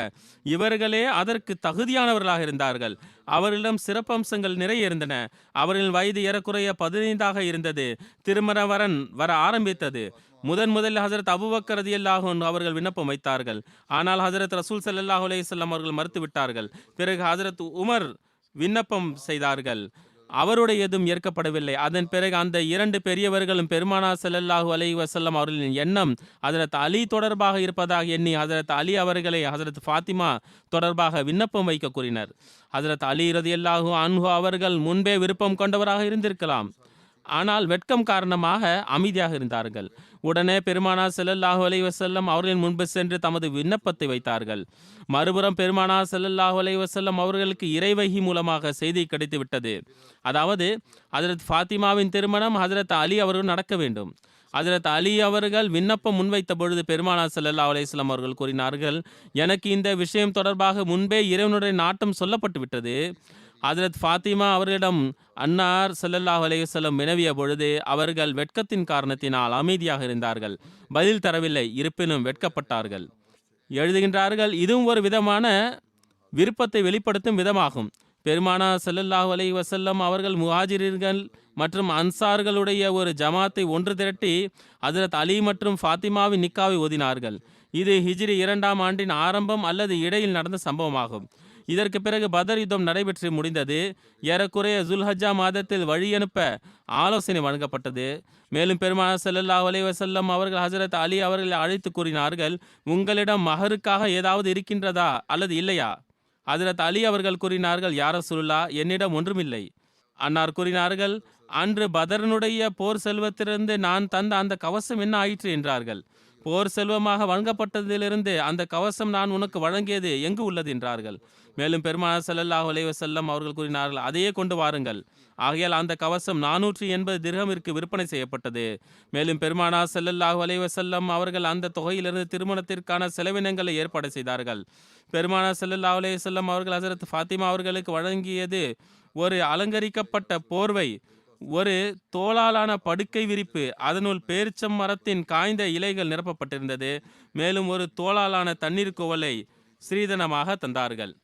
இவர்களே அதற்கு தகுதியானவர்களாக இருந்தார்கள். அவர்களிடம் சிறப்பு அம்சங்கள் நிறைய இருந்தன. அவர்களின் வயது ஏறக்குறைய 15 இருந்தது. திருமண வரன் வர ஆரம்பித்தது. முதலில் ஹஜரத் அபூபக்கர் ரலியல்லாஹு அன்ஹு அவர்கள் விண்ணப்பம் வைத்தார்கள். ஆனால் ஹஜரத் ரசூல் ஸல்லல்லாஹு அலைஹி வஸல்லம் அவர்கள் மறுத்துவிட்டார்கள். பிறகு ஹஜரத் உமர் விண்ணப்பம் செய்தார்கள். அவருடையதும் ஏற்கப்படவில்லை. அதன் பிறகு அந்த 2 பெரியவர்களும் பெருமானார் ஸல்லல்லாஹு அலைஹி வஸல்லம் அவர்களின் எண்ணம் ஹஜரத் அலி தொடர்பாக இருப்பதாக எண்ணி ஹஜரத் அலி அவர்களை ஹஜரத் ஃபாத்திமா தொடர்பாக விண்ணப்பம் வைக்க கூறினர். ஹஜரத் அலி ரலியல்லாஹு அன்ஹு அவர்கள் முன்பே விருப்பம் கொண்டவராக இருந்திருக்கலாம். ஆனால் வெட்கம் காரணமாக அமைதியாக இருந்தார்கள். உடனே பெருமானார் ஸல்லல்லாஹு அலைஹி வஸல்லம் அவர்களின் முன்பு சென்று தமது விண்ணப்பத்தை வைத்தார்கள். மறுபுறம் பெருமானார் ஸல்லல்லாஹு அலைஹி வஸல்லம் அவர்களுக்கு இறைவஹி மூலமாக செய்தி கிடைத்து விட்டது. அதாவது, ஹஜரத் ஃபாத்திமாவின் திருமணம் ஹஜரத் அலி அவர்கள் நடக்க வேண்டும். ஹஜரத் அலி அவர்கள் விண்ணப்பம் முன்வைத்த பொழுது பெருமானார் ஸல்லல்லாஹு அலைஹி வஸல்லம் அவர்கள் கூறினார்கள், எனக்கு இந்த விஷயம் தொடர்பாக முன்பே இறைவனுடைய நாட்டம் சொல்லப்பட்டு விட்டது. ஹஜரத் ஃபாத்திமா அவர்களிடம் அன்னார் ஸல்லல்லாஹு அலைஹி வஸல்லம் வினவிய பொழுது அவர்கள் வெட்கத்தின் காரணத்தினால் அமைதியாக இருந்தார்கள். பதில் தரவில்லை. இருப்பினும் வெட்கப்பட்டார்கள். எழுதுகின்றார்கள், இதுவும் ஒரு விதமான விருப்பத்தை வெளிப்படுத்தும் விதமாகும். பெருமானார் ஸல்லல்லாஹு அலைஹி வஸல்லம் அவர்கள் முஹாஜிர்கள் மற்றும் அன்சார்களுடைய ஒரு ஜமாத்தை ஒன்று திரட்டி ஹஜரத் அலி மற்றும் ஃபாத்திமாவின் நிக்காவை ஓதினார்கள். இது ஹிஜ்ரி 2ஆம் ஆண்டின் ஆரம்பம் அல்லது இடையில் நடந்த சம்பவமாகும். இதற்கு பிறகு பதர் யுத்தம் நடைபெற்று முடிந்தது. ஏறக்குறைய ஜுல்ஹஜ்ஜா மாதத்தில் வழியனுப்ப ஆலோசனை வழங்கப்பட்டது. மேலும் பெருமானார் ஸல்லல்லாஹு அலைஹி வஸல்லம் அவர்கள் ஹஜரத் அலி அவர்களை அழைத்து கூறினார்கள், உங்களிடம் மஹருக்காக ஏதாவது இருக்கின்றதா அல்லது இல்லையா? ஹஜரத் அலி அவர்கள் கூறினார்கள், யா ரசூலுல்லாஹ், என்னிடம் ஒன்றுமில்லை. அன்னார் கூறினார்கள், அன்று பதரனுடைய போர் செல்வத்திலிருந்து நான் தந்த அந்த கவசம் என்ன ஆயிற்று என்றார்கள். போர் செல்வமாக வழங்கப்பட்டதிலிருந்து அந்த கவசம் நான் உனக்கு வழங்கியது எங்கு உள்ளது என்றார்கள். மேலும் பெருமானார் ஸல்லல்லாஹு அலைஹி வஸல்லம் அவர்கள் கூறினார்கள், அதையே கொண்டு வாருங்கள். ஆகையால் அந்த கவசம் 480 திர்ஹமிற்கு விற்பனை செய்யப்பட்டது. மேலும் பெருமானார் ஸல்லல்லாஹு அலைஹி வஸல்லம் அவர்கள் அந்த தொகையிலிருந்து திருமணத்திற்கான செலவினங்களை ஏற்பாடு செய்தார்கள். பெருமானார் ஸல்லல்லாஹு அலைஹி வஸல்லம் அவர்கள் ஹஜரத் ஃபாத்திமா அவர்களுக்கு வழங்கியது ஒரு அலங்கரிக்கப்பட்ட போர்வை, ஒரு தோளாலான படுக்கை விரிப்பு, அதனுள் பேரிச்சம் மரத்தின் காய்ந்த இலைகள் நிரப்பப்பட்டிருந்தது. மேலும் ஒரு தோளாலான தண்ணீர் குவளை, ஸ்ரீதனமாக தந்தார்கள்.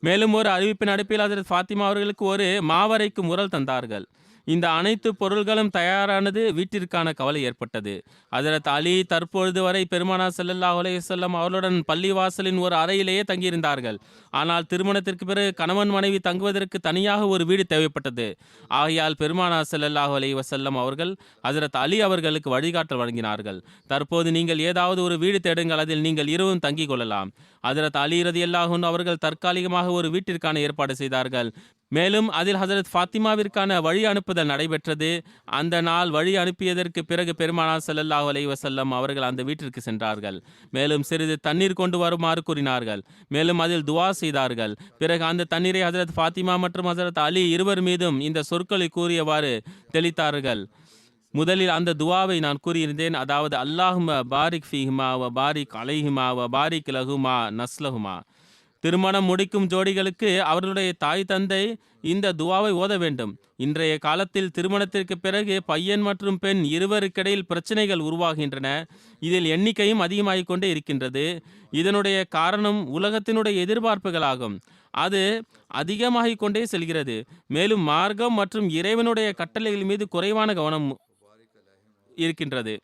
மேலும் ஒரு அறிவிப்பின் அடிப்படையில் ஹஜரத் ஃபாத்திமா அவர்களுக்கு ஒரு மாவரைக்கும் உரல் தந்தார்கள். இந்த அனைத்து பொருள்களும் தயாரானது வீட்டிற்கான கவலை ஏற்பட்டது. ஹஜரத் அலி தற்பொழுது வரை பெருமானார் ஸல்லல்லாஹு அலைஹி வஸல்லம் அவர்களுடன் பள்ளிவாசலின் ஒரு அறையிலேயே தங்கியிருந்தார்கள். ஆனால் திருமணத்திற்கு பிறகு கணவன் மனைவி தங்குவதற்கு தனியாக ஒரு வீடு தேவைப்பட்டது. ஆகையால் பெருமானார் ஸல்லல்லாஹு அலைஹி வஸல்லம் அவர்கள் ஹஜரத் அலி அவர்களுக்கு வழிகாட்டல் வழங்கினார்கள். தற்போது நீங்கள் ஏதாவது ஒரு வீடு தேடுங்கள், அதில் நீங்கள் இருவரும் தங்கிக் கொள்ளலாம். ஹஜரத் அலி ரலியல்லாஹு அன்ஹு அவர்கள் தற்காலிகமாக ஒரு வீட்டிற்கான ஏற்பாடு செய்தார்கள். மேலும் அதில் ஹஜரத் ஃபாத்திமாவிற்கான வழி அனுப்புதல் நடைபெற்றது. அந்த நாள் வழி அனுப்பியதற்கு பிறகு பெருமானார் ஸல்லல்லாஹு அலைஹி வஸல்லம் அவர்கள் அந்த வீட்டிற்கு சென்றார்கள். மேலும் சிறிது தண்ணீர் கொண்டு வருமாறு கூறினார்கள். மேலும் அதில் துவா செய்தார்கள். பிறகு அந்த தண்ணீரை ஹஜரத் ஃபாத்திமா மற்றும் ஹஜரத் அலி இருவர் மீதும் இந்த சொற்களை கூறியவாறு தெளித்தார்கள். முதலில் அந்த துவாவை நான் கூறியிருந்தேன், அதாவது அல்லாஹும்ம பாரிக் ஃபீஹிமா வ பாரிக் அலைஹிமா வ பாரிக் லஹுமா நஸ்லஹுமா. திருமணம் முடிக்கும் ஜோடிகளுக்கு அவர்களுடைய தாய் தந்தை இந்த துவாவை ஓத வேண்டும். இன்றைய காலத்தில் திருமணத்திற்கு பிறகு பையன் மற்றும் பெண் இருவருக்கிடையில் பிரச்சனைகள் உருவாகின்றன. இதில் எண்ணிக்கையும் அதிகமாகிக் கொண்டே இருக்கின்றது. இதனுடைய காரணம் உலகத்தினுடைய எதிர்பார்ப்புகளாகும். அது அதிகமாகிக் கொண்டே செல்கிறது. மேலும் மார்க்கம் மற்றும் இறைவனுடைய கட்டளைகள் மீது குறைவான கவனம் இருக்கின்றது.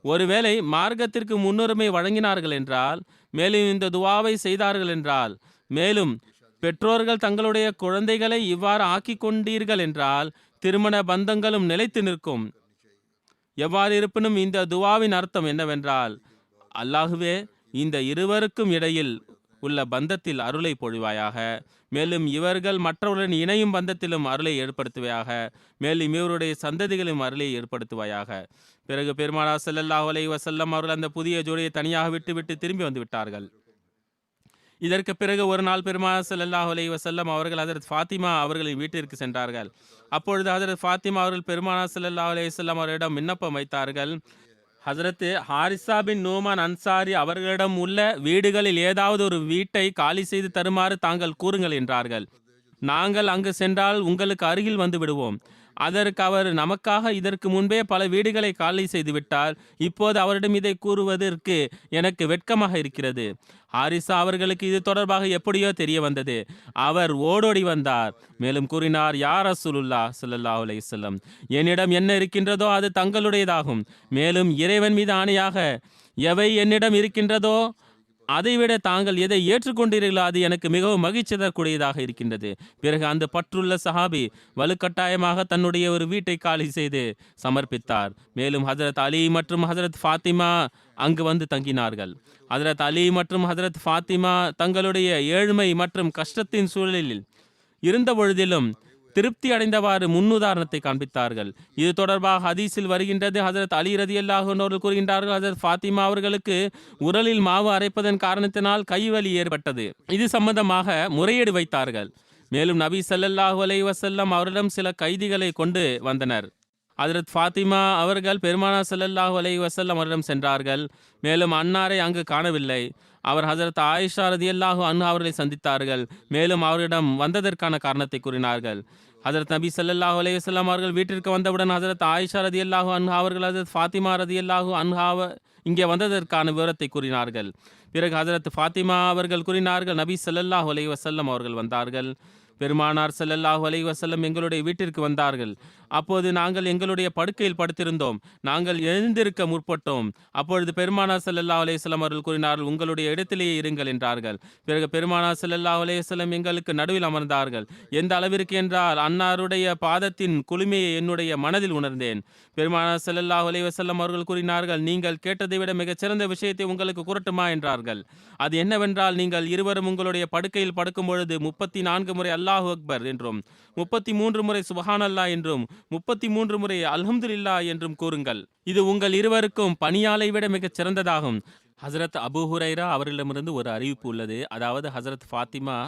ஒருவேளை மார்க்கத்திற்கு முன்னுரிமை வழங்கினார்கள் என்றால், மேலும் இந்த துவாவை செய்தார்கள் என்றால், மேலும் பெற்றோர்கள் தங்களுடைய குழந்தைகளை இவ்வாறு ஆக்கிக் கொண்டீர்கள் என்றால் திருமண பந்தங்களும் நிலைத்து நிற்கும். எவ்வாறு இருப்பினும் இந்த துவாவின் அர்த்தம் என்னவென்றால், அல்லாஹுவே இந்த இருவருக்கும் இடையில் உள்ள பந்தத்தில் அருளை பொழிவாயாக. மேலும் இவர்கள் மற்றவர்களுடன் இணையும் பந்தத்திலும் அருளை ஏற்படுத்துவாயாக. மேலும் இவருடைய சந்ததிகளும் அருளை ஏற்படுத்துவாயாக. பிறகு பெருமானார் ஸல்லல்லாஹு அலைஹி வஸல்லம் அவர்கள் அந்த புதிய ஜோடியை தனியாக விட்டுவிட்டு திரும்பி வந்து விட்டார்கள். இதற்கு பிறகு ஒரு நாள் பெருமானார் ஸல்லல்லாஹு அலைஹி வஸல்லம் அவர்கள் ஹஜரத் ஃபாத்திமா அவர்களின் வீட்டிற்கு சென்றார்கள். அப்பொழுது ஹஜரத் ஃபாத்திமா அவர்கள் பெருமானார் ஸல்லல்லாஹு அலைஹி வஸல்லம் அவர்களிடம் விண்ணப்பம் வைத்தார்கள். ஹஜரத் ஹாரிசா பின் நூமான் அன்சாரி அவர்களிடம் உள்ள வீடுகளில் ஏதாவது ஒரு வீட்டை காலி செய்து தருமாறு தாங்கள் கூறுங்கள் என்றார்கள். நாங்கள் அங்கு சென்றால் உங்களுக்கு அருகில் வந்து விடுவோம். அதற்கு அவர், நமக்காக இதற்கு முன்பே பல வீடுகளை காலி செய்து விட்டார். இப்போது அவரிடம் இதை கூறுவதற்கு எனக்கு வெட்கமாக இருக்கிறது. ஹாரிசா அவர்களுக்கு இது தொடர்பாக எப்படியோ தெரிய வந்தது. அவர் ஓடோடி வந்தார். மேலும் கூறினார், யா ரசூலுல்லாஹ் ஸல்லல்லாஹு அலைஹி வஸல்லம், என்னிடம் என்ன இருக்கின்றதோ அது தங்களுடையதாகும். மேலும் இறைவன் மீது ஆணையாக எவை என்னிடம் இருக்கின்றதோ அதைவிட தாங்கள் எதை ஏற்றுக்கொண்டீர்களோ அது எனக்கு மிகவும் மகிழ்ச்சி தரக்கூடியதாக இருக்கின்றது. பிறகு அந்த பற்றுள்ள சஹாபி வலுக்கட்டாயமாக தன்னுடைய ஒரு வீட்டை காலி செய்து சமர்ப்பித்தார். மேலும் ஹஜரத் அலி மற்றும் ஹஜரத் ஃபாத்திமா அங்கு வந்து தங்கினார்கள். ஹஜரத் அலி மற்றும் ஹஜரத் ஃபாத்திமா தங்களுடைய ஏழ்மை மற்றும் கஷ்டத்தின் சூழலில் இருந்த பொழுதிலும் திருப்தி அடைந்தவாறு முன்னுதாரணத்தை காண்பித்தார்கள். இது தொடர்பாக ஹதீஸில் வருகின்றது. ஹஜரத் அலி ரலியல்லாஹு அன்ஹு அவர்கள் கூறுகின்றார்கள், ஹஜரத் ஃபாத்திமா அவர்களுக்கு உரலில் மாவு அரைப்பதன் காரணத்தினால் கைவலி ஏற்பட்டது. இது சம்பந்தமாக முறையீடு வைத்தார்கள். மேலும் நபி ஸல்லல்லாஹு அலைஹி வஸல்லம் அவரிடம் சில கைதிகளை கொண்டு வந்தனர். ஹஜரத் ஃபாத்திமா அவர்கள் பெருமானார் ஸல்லல்லாஹு அலைஹி வஸல்லம் அவரிடம் சென்றார்கள். மேலும் அன்னாரை அங்கு காணவில்லை. அவர் ஹஜரத் ஆயிஷா ரலியல்லாஹு அன்ஹா அவர்களை சந்தித்தார்கள். மேலும் அவரிடம் வந்ததற்கான காரணத்தை கூறினார்கள். ஹஜரத் நபி ஸல்லல்லாஹு அலைஹி வஸல்லம் அவர்கள் வீட்டிற்கு வந்தவுடன் ஹஜரத் ஆயிஷா ரலியல்லாஹு அன்ஹா அவர்கள் ஹஜரத் ஃபாத்திமா ரலியல்லாஹு அன்ஹா இங்கே வந்ததற்கான விவரத்தை கூறினார்கள். பிறகு ஹஜரத் ஃபாத்திமா அவர்கள் கூறினார்கள், நபி ஸல்லல்லாஹு அலைஹி வஸல்லம் அவர்கள் வந்தார்கள். பெருமானார் ஸல்லல்லாஹு அலைஹி வஸல்லம் எங்களுடைய வீட்டிற்கு வந்தார்கள். அப்போது நாங்கள் எங்களுடைய படுக்கையில் படுத்திருந்தோம். நாங்கள் எழுந்திருக்க முற்பட்டோம். அப்பொழுது பெருமானார் ஸல்லல்லாஹு அலைஹி வஸல்லம் அவர்கள் கூறினார்கள், உங்களுடைய இடத்திலேயே இருங்கள் என்றார்கள். பிறகு பெருமானார் ஸல்லல்லாஹு அலைஹி வஸல்லம் எங்களுக்கு நடுவில் அமர்ந்தார்கள். எந்த அளவிற்கு என்றால் அன்னாருடைய பாதத்தின் குளுமையை என்னுடைய மனதில் உணர்ந்தேன். பெருமானார் ஸல்லல்லாஹு அலைஹி வஸல்லம் அவர்கள் கூறினார்கள், நீங்கள் கேட்டதை விட மிகச்சிறந்த விஷயத்தை உங்களுக்கு கூறட்டுமா என்றார்கள். அது என்னவென்றால், நீங்கள் இருவரும் உங்களுடைய படுக்கையில் படுக்கும் பொழுது 34 முறை அல்லாஹு அக்பர் என்றும் 33 முறை சுபஹான் அல்லாஹ் என்றும் 33 முறை அல்ஹம்துலில்லாஹ் என்றும் கூறுங்கள். இது உங்கள் இருவருக்கும் பணியாளை விட மிகச் சிறந்ததாகும். ஹஜரத் அபூ ஹுரைரா அவர்களிடமிருந்து ஒரு அறிவிப்பு உள்ளது. அதாவது ஹஜரத் ஃபாத்திமா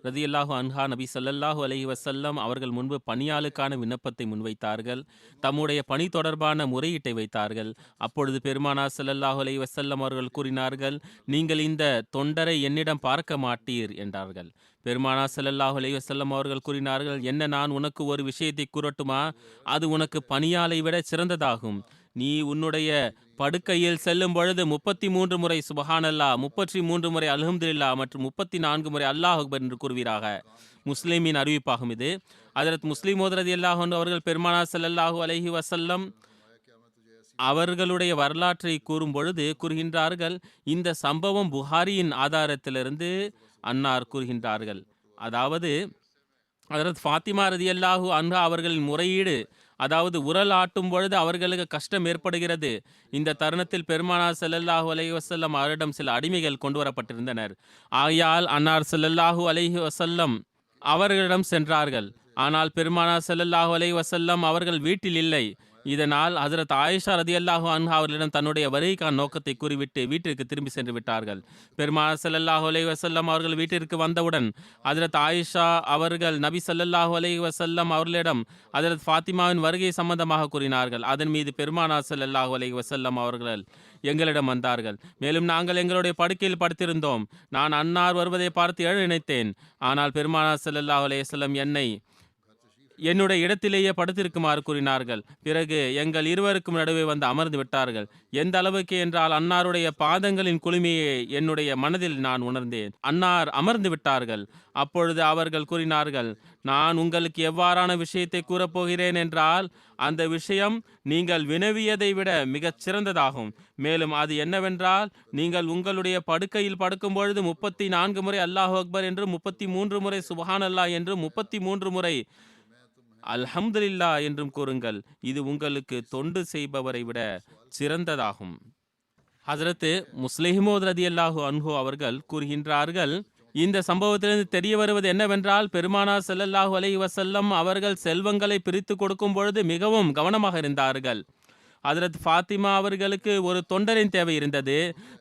ரதியல்லாஹு அன்ஹா நபி ஸல்லல்லாஹு அலைஹி வஸல்லம் அவர்கள் முன்பு பணியாளுக்கான விண்ணப்பத்தை முன்வைத்தார்கள். தம்முடைய பணி தொடர்பான முறையீட்டை வைத்தார்கள். அப்பொழுது பெருமானார் ஸல்லல்லாஹு அலைஹி வஸல்லம் அவர்கள் கூறினார்கள், நீங்கள் இந்த தொண்டரை என்னிடம் பார்க்க மாட்டீர் என்றார்கள். பெருமானார் ஸல்லல்லாஹு அலைஹி வஸல்லம் அவர்கள் கூறினார்கள், என்ன நான் உனக்கு ஒரு விஷயத்தை கூறட்டுமா? அது உனக்கு பணியாளை விட சிறந்ததாகும். நீ உன்னுடைய படுக்கையில் செல்லும் பொழுது 33 முறை சுபஹானல்லா, 33 முறை அல்ஹம்துலில்லா மற்றும் 34 முறை அல்லாஹ் அக்பர் என்று கூறுவீராக. முஸ்லிமின் அறிவிப்பாகும் இது. ஹஜ்ரத் முஸ்லிம் ரலியல்லாஹு அன்ஹு அவர்கள் பெருமானார் ஸல்லல்லாஹு அலைஹி வஸல்லம் அவர்களுடைய வரலாற்றை கூறும் பொழுது கூறுகின்றார்கள், இந்த சம்பவம் புகாரியின் ஆதாரத்திலிருந்து அன்னார் கூறுகின்றார்கள். அதாவது ஹஜ்ரத் ஃபாத்திமா ரலியல்லாஹு அன்ஹா அவர்களின் முறையீடு, அதாவது உரல் ஆட்டும் பொழுது அவர்களுக்கு கஷ்டம் ஏற்படுகிறது. இந்த தருணத்தில் பெருமானார் ஸல்லல்லாஹு அலைஹி வஸல்லம் அவரிடம் சில அடிமைகள் கொண்டு வரப்பட்டிருந்தனர். ஆகையால் அன்னார் ஸல்லல்லாஹு அலைஹி வஸல்லம் அவர்களிடம் சென்றார்கள். ஆனால் பெருமானார் ஸல்லல்லாஹு அலைஹி வஸல்லம் அவர்கள் வீட்டில் இல்லை. இதனால் ஹஜ்ரத் ஆயிஷா ரலியல்லாஹு அன்ஹா அவர்களிடம் தன்னுடைய வருகைக்கான நோக்கத்தை கூறிவிட்டு வீட்டிற்கு திரும்பி சென்று விட்டார்கள். பெருமானார் ஸல்லல்லாஹு அலைஹி வஸல்லம் அவர்கள் வீட்டிற்கு வந்தவுடன் ஹஜ்ரத் ஆயிஷா அவர்கள் நபி ஸல்லல்லாஹு அலைஹி வஸல்லம் அவர்களிடம் ஹஜ்ரத் ஃபாத்திமாவின் வருகை சம்பந்தமாக கூறினார்கள். அதன் மீது பெருமானார் ஸல்லல்லாஹு அலைஹி வஸல்லம் அவர்கள் எங்களிடம் வந்தார்கள். மேலும் நாங்கள் எங்களுடைய படுக்கையில் படுத்திருந்தோம். நான் அன்னார் வருவதை பார்த்து எழ நினைத்தேன். ஆனால் பெருமானார் ஸல்லல்லாஹு அலைஹி வஸல்லம் என்னுடைய இடத்திலேயே படுத்திருக்குமாறு கூறினார்கள். பிறகு எங்கள் இருவருக்கும் நடுவே வந்து அமர்ந்து விட்டார்கள். எந்த அளவுக்கு என்றால் அன்னாருடைய பாதங்களின் குளுமையை என்னுடைய மனதில் நான் உணர்ந்தேன். அன்னார் அமர்ந்து விட்டார்கள். அப்பொழுது அவர்கள் கூறினார்கள், நான் உங்களுக்கு எவ்வாறான விஷயத்தை கூறப்போகிறேன் என்றால் அந்த விஷயம் நீங்கள் வினவியதை விட மிகச் சிறந்ததாகும். மேலும் அது என்னவென்றால், நீங்கள் உங்களுடைய படுக்கையில் படுக்கும் பொழுது 34 முறை அல்லாஹு அக்பர் என்று, 33 முறை சுப்ஹானல்லாஹ் என்று, 33 முறை அல்ஹம்துலில்லா என்றும் கூறுங்கள். இது உங்களுக்கு தொண்டு செய்பவரை விட சிறந்ததாகும். ஹஜ்ரத் முஸ்லிமோத் ரலியல்லாஹு அன்ஹு அவர்கள் கூறுகின்றார்கள், இந்த சம்பவத்திலிருந்து தெரிய வருவது என்னவென்றால், பெருமானார் ஸல்லல்லாஹு அலைஹி வஸல்லம் அவர்கள் செல்வங்களை பிரித்து கொடுக்கும் பொழுது மிகவும் கவனமாக இருந்தார்கள். ஹஜ்ரத் ஃபாத்திமா அவர்களுக்கு ஒரு தொண்டரின் தேவை இருந்தது.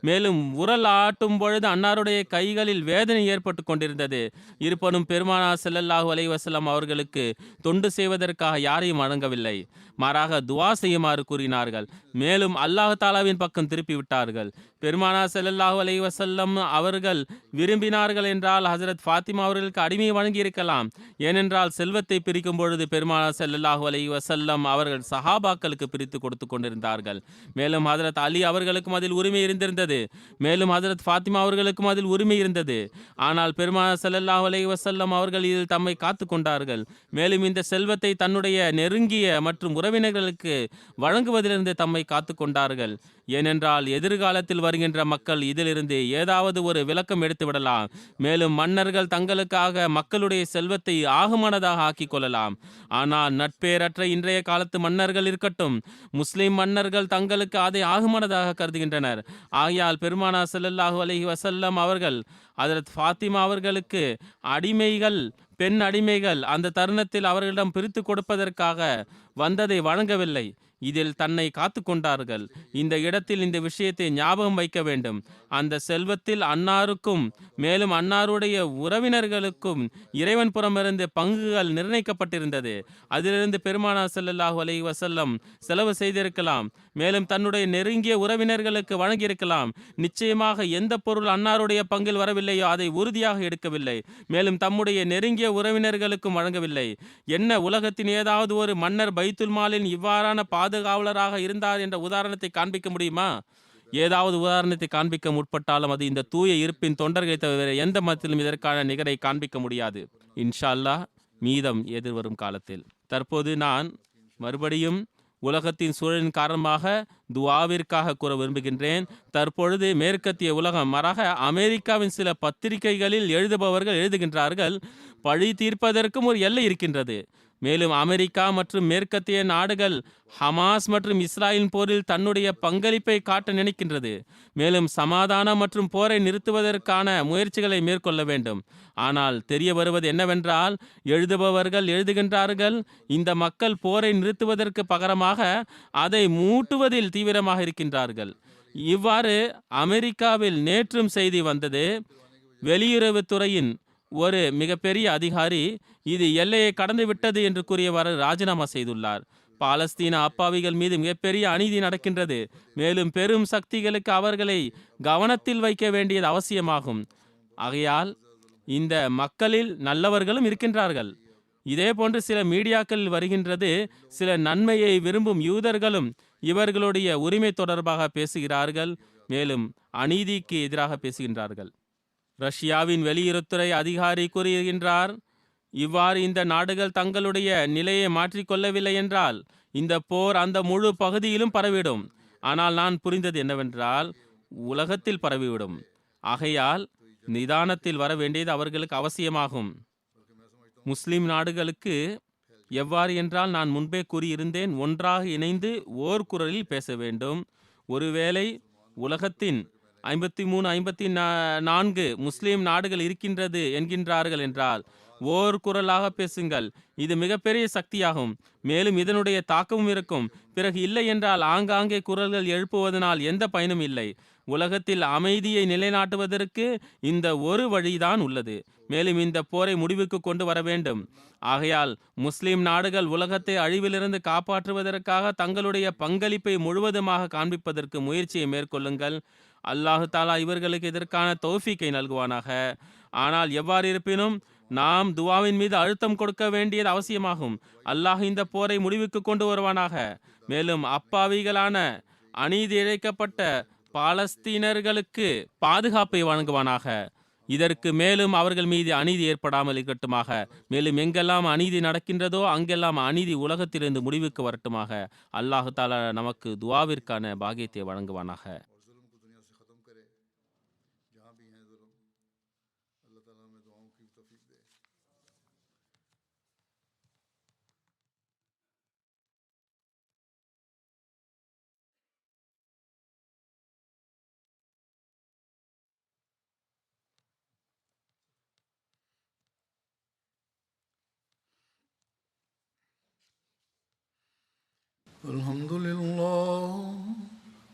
மேலும் உரல் ஆட்டும் பொழுது அன்னாருடைய கைகளில் வேதனை ஏற்பட்டு கொண்டிருந்தது. இருப்பினும் பெருமானார் ஸல்லல்லாஹு அலைஹி வஸல்லம் அவர்களுக்கு தொண்டு செய்வதற்காக யாரையும் வழங்கவில்லை. மாறாக துவா செய்யுமாறு கூறினார்கள். மேலும் அல்லாஹ் தாலாவின் பக்கம் திருப்பி விட்டார்கள். பெருமானார் ஸல்லல்லாஹு அலைஹி வஸல்லம் அவர்கள் விரும்பினார்கள் என்றால் ஹஜ்ரத் ஃபாத்திமா அவர்களுக்கு அடிமை வழங்கி இருக்கலாம். ஏனென்றால் செல்வத்தை பிரிக்கும் பொழுது பெருமானார் ஸல்லல்லாஹு அலைஹி வஸல்லம் அவர்கள் சஹாபாக்களுக்கு பிரித்து கொடுத்து கொண்டிருந்தார்கள். மேலும் ஹஜ்ரத் அலி அவர்களுக்கும் அதில் உரிமை இருந்திருந்தது. மேலும் ஹஜ்ரத் ஃபாத்திமா அவர்களுக்கும் அதில் உரிமை இருந்தது. ஆனால் பெருமானார் ஸல்லல்லாஹு அலைஹி வஸல்லம் அவர்கள் இதில் தம்மை காத்து கொண்டார்கள். மேலும் இந்த செல்வத்தை தன்னுடைய நெருங்கிய மற்றும் உறவினர்களுக்கு வழங்குவதிலிருந்து தம்மை காத்து கொண்டார்கள். ஏனென்றால் எதிர்காலத்தில் வருகின்ற மக்கள் இதிலிருந்து ஏதாவது ஒரு விளக்கம் எடுத்து விடலாம். மேலும் மன்னர்கள் தங்களுக்காக மக்களுடைய செல்வத்தை ஆகுமானதாக ஆக்கிக் கொள்ளலாம். ஆனால் நட்பேரற்ற இன்றைய காலத்து மன்னர்கள் இருக்கட்டும், முஸ்லிம் மன்னர்கள் தங்களுக்கு அதை ஆகுமானதாக கருதுகின்றனர். ஆகையால் பெருமானார் ஸல்லல்லாஹு அலைஹி வஸல்லம் அவர்கள் ஹஜ்ரத் ஃபாத்திமா அவர்களுக்கு அடிமைகள், பெண் அடிமைகள் அந்த தருணத்தில் அவர்களிடம் பிரித்து கொடுப்பதற்காக வந்ததை வழங்கவில்லை. இதில் தன்னை காத்து கொண்டார்கள். இந்த இடத்தில் இந்த விஷயத்தை ஞாபகம் வைக்க வேண்டும். அந்த செல்வத்தில் அன்னாருக்கும் மேலும் அன்னாருடைய உறவினர்களுக்கும் இறைவன் புறமிருந்து பங்குகள் நிர்ணயிக்கப்பட்டிருந்தது. அதிலிருந்து பெருமானார் ஸல்லல்லாஹு அலைஹி வஸல்லம் செலவு செய்திருக்கலாம். மேலும் தன்னுடைய நெருங்கிய உறவினர்களுக்கு வழங்கியிருக்கலாம். நிச்சயமாக எந்த பொருள் அன்னாருடைய பங்கில் வரவில்லையோ அதை உறுதியாக எடுக்கவில்லை. மேலும் தம்முடைய நெருங்கிய உறவினர்களுக்கும் வழங்கவில்லை. என்ன உலகத்தின் ஏதாவது ஒரு மன்னர் பைத்துல் மாலின் இவ்வாறான பாதுகாவலராக இருந்தார் என்ற உதாரணத்தை காண்பிக்க முடியுமா? ஏதாவது உதாரணத்தை காண்பிக்க முற்பட்டாலும் அது இந்த தூய இருப்பின் தொண்டர்களை தவிர எந்த மதத்திலும் இதற்கான நிகரை காண்பிக்க முடியாது. இன்ஷா அல்லாஹ் மீதம் எதிர்வரும் காலத்தில். தற்போது நான் மறுபடியும் உலகத்தின் சூழலின் காரணமாக துஆவிற்காக கூற விரும்புகின்றேன். தற்பொழுது மேற்கத்திய உலகம், மாறாக அமெரிக்காவின் சில பத்திரிகைகளில் எழுதுபவர்கள் எழுதுகின்றார்கள், பழி தீர்ப்பதற்கும் ஒரு எல்லை இருக்கின்றது. மேலும் அமெரிக்கா மற்றும் மேற்கத்திய நாடுகள் ஹமாஸ் மற்றும் இஸ்ராயலின் போரில் தன்னுடைய பங்களிப்பை காட்ட நினைக்கின்றது. மேலும் சமாதானம் மற்றும் போரை நிறுத்துவதற்கான முயற்சிகளை மேற்கொள்ள வேண்டும். ஆனால் தெரிய வருவது என்னவென்றால், எழுதுபவர்கள் எழுதுகின்றார்கள், இந்த மக்கள் போரை நிறுத்துவதற்கு பகரமாக அதை மூட்டுவதில் தீவிரமாக இருக்கின்றார்கள். இவ்வாறு அமெரிக்காவில் நேற்றும் செய்தி வந்தது. வெளியுறவுத்துறையின் ஒரு மிகப்பெரிய அதிகாரி இது எல்லையை கடந்து விட்டது என்று கூறியவாறு ராஜினாமா செய்துள்ளார். பாலஸ்தீன அப்பாவிகள் மீது மிகப்பெரிய அநீதி நடக்கின்றது. மேலும் பெரும் சக்திகளுக்கு அவர்களை கவனத்தில் வைக்க வேண்டியது அவசியமாகும். ஆகையால் இந்த மக்களில் நல்லவர்களும் இருக்கின்றார்கள். இதே போன்று சில மீடியாக்களில் வருகின்றது, சில நன்மையை விரும்பும் யூதர்களும் இவர்களுடைய உரிமை தொடர்பாக பேசுகிறார்கள், மேலும் அநீதிக்கு எதிராக பேசுகின்றார்கள். ரஷ்யாவின் வெளியுறவுத்துறை அதிகாரி கூறுகின்றார், இவ்வாறு இந்த நாடுகள் தங்களுடைய நிலையை மாற்றிக்கொள்ளவில்லை என்றால் இந்த போர் அந்த முழு பகுதியிலும் பரவிடும். ஆனால் நான் புரிந்தது என்னவென்றால், உலகத்தில் பரவிவிடும். ஆகையால் நிதானத்தில் வர வேண்டியது அவர்களுக்கு அவசியமாகும். முஸ்லிம் நாடுகளுக்கு எவ்வாறு என்றால், நான் முன்பே கூறியிருந்தேன், ஒன்றாக இணைந்து ஓர் குரலில் பேச வேண்டும். ஒருவேளை உலகத்தின் 53-54 முஸ்லிம் நாடுகள் இருக்கின்றது என்கின்றார்கள் என்றால் ஓர் குரலாக பேசுங்கள். இது மிகப்பெரிய சக்தியாகும், மேலும் இதனுடைய தாக்கமும் இருக்கும். பிறகு இல்லை என்றால் ஆங்காங்கே குரல்கள் எழுப்புவதனால் எந்த பயனும் இல்லை. உலகத்தில் அமைதியை நிலைநாட்டுவதற்கு இந்த ஒரு வழிதான் உள்ளது, மேலும் இந்த போரை முடிவுக்கு கொண்டு வர வேண்டும். ஆகையால் முஸ்லிம் நாடுகள் உலகத்தை அழிவிலிருந்து காப்பாற்றுவதற்காக தங்களுடைய பங்களிப்பை முழுவதுமாக காண்பிப்பதற்கு முயற்சியை மேற்கொள்ளுங்கள். அல்லாஹு தாலா இவர்களுக்கு இதற்கான தௌஃபீக்கை நல்குவானாக. ஆனால் எவ்வாறு இருப்பினும் நாம் துவாவின் மீது அழுத்தம் கொடுக்க வேண்டியது அவசியமாகும். அல்லாஹ் இந்த போரை முடிவுக்கு கொண்டு வருவானாக. மேலும் அப்பாவிகளான அநீதி இழைக்கப்பட்ட பாலஸ்தீனர்களுக்கு பாதுகாப்பை வழங்குவானாக. இதற்கு மேலும் அவர்கள் மீது அநீதி ஏற்படாமல் இருக்கட்டுமாக. மேலும் எங்கெல்லாம் அநீதி நடக்கின்றதோ அங்கெல்லாம் அநீதி உலகத்திலிருந்து முடிவுக்கு வரட்டுமாக. அல்லாஹு தாலா நமக்கு துவாவிற்கான பாக்கியத்தை வழங்குவானாக.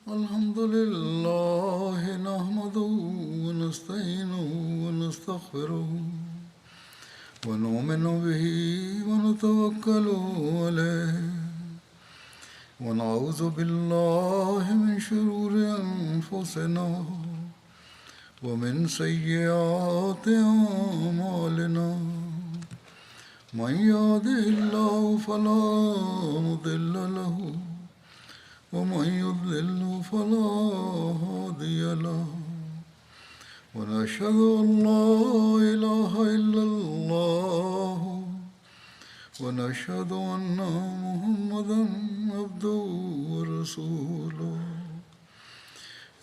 الحمد لله نحمده ونستعينه ونستغفره ونؤمن به ونتوكل عليه ونعوذ بالله من شرور أنفسنا ومن سيئات أعمالنا. من يهده الله فلا مضل له ومن يضلل فلا هادي له. ونشهد أن لا إله إلا الله ونشهد أن محمدا عبده ورسوله.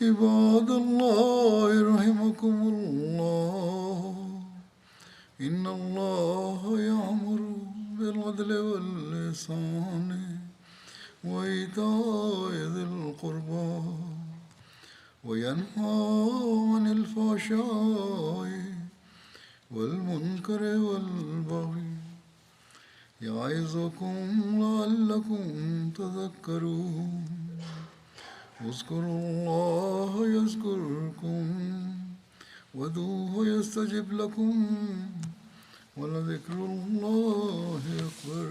عباد الله رحمكم الله، إن الله يأمر بالعدل والإحسان وإيتاء ذي القربى وينهى عن الفحشاء والمنكر والبغي يعظكم لعلكم تذكرون. اذكروا الله يذكركم وادعوه يستجب لكم ولذكر الله أكبر.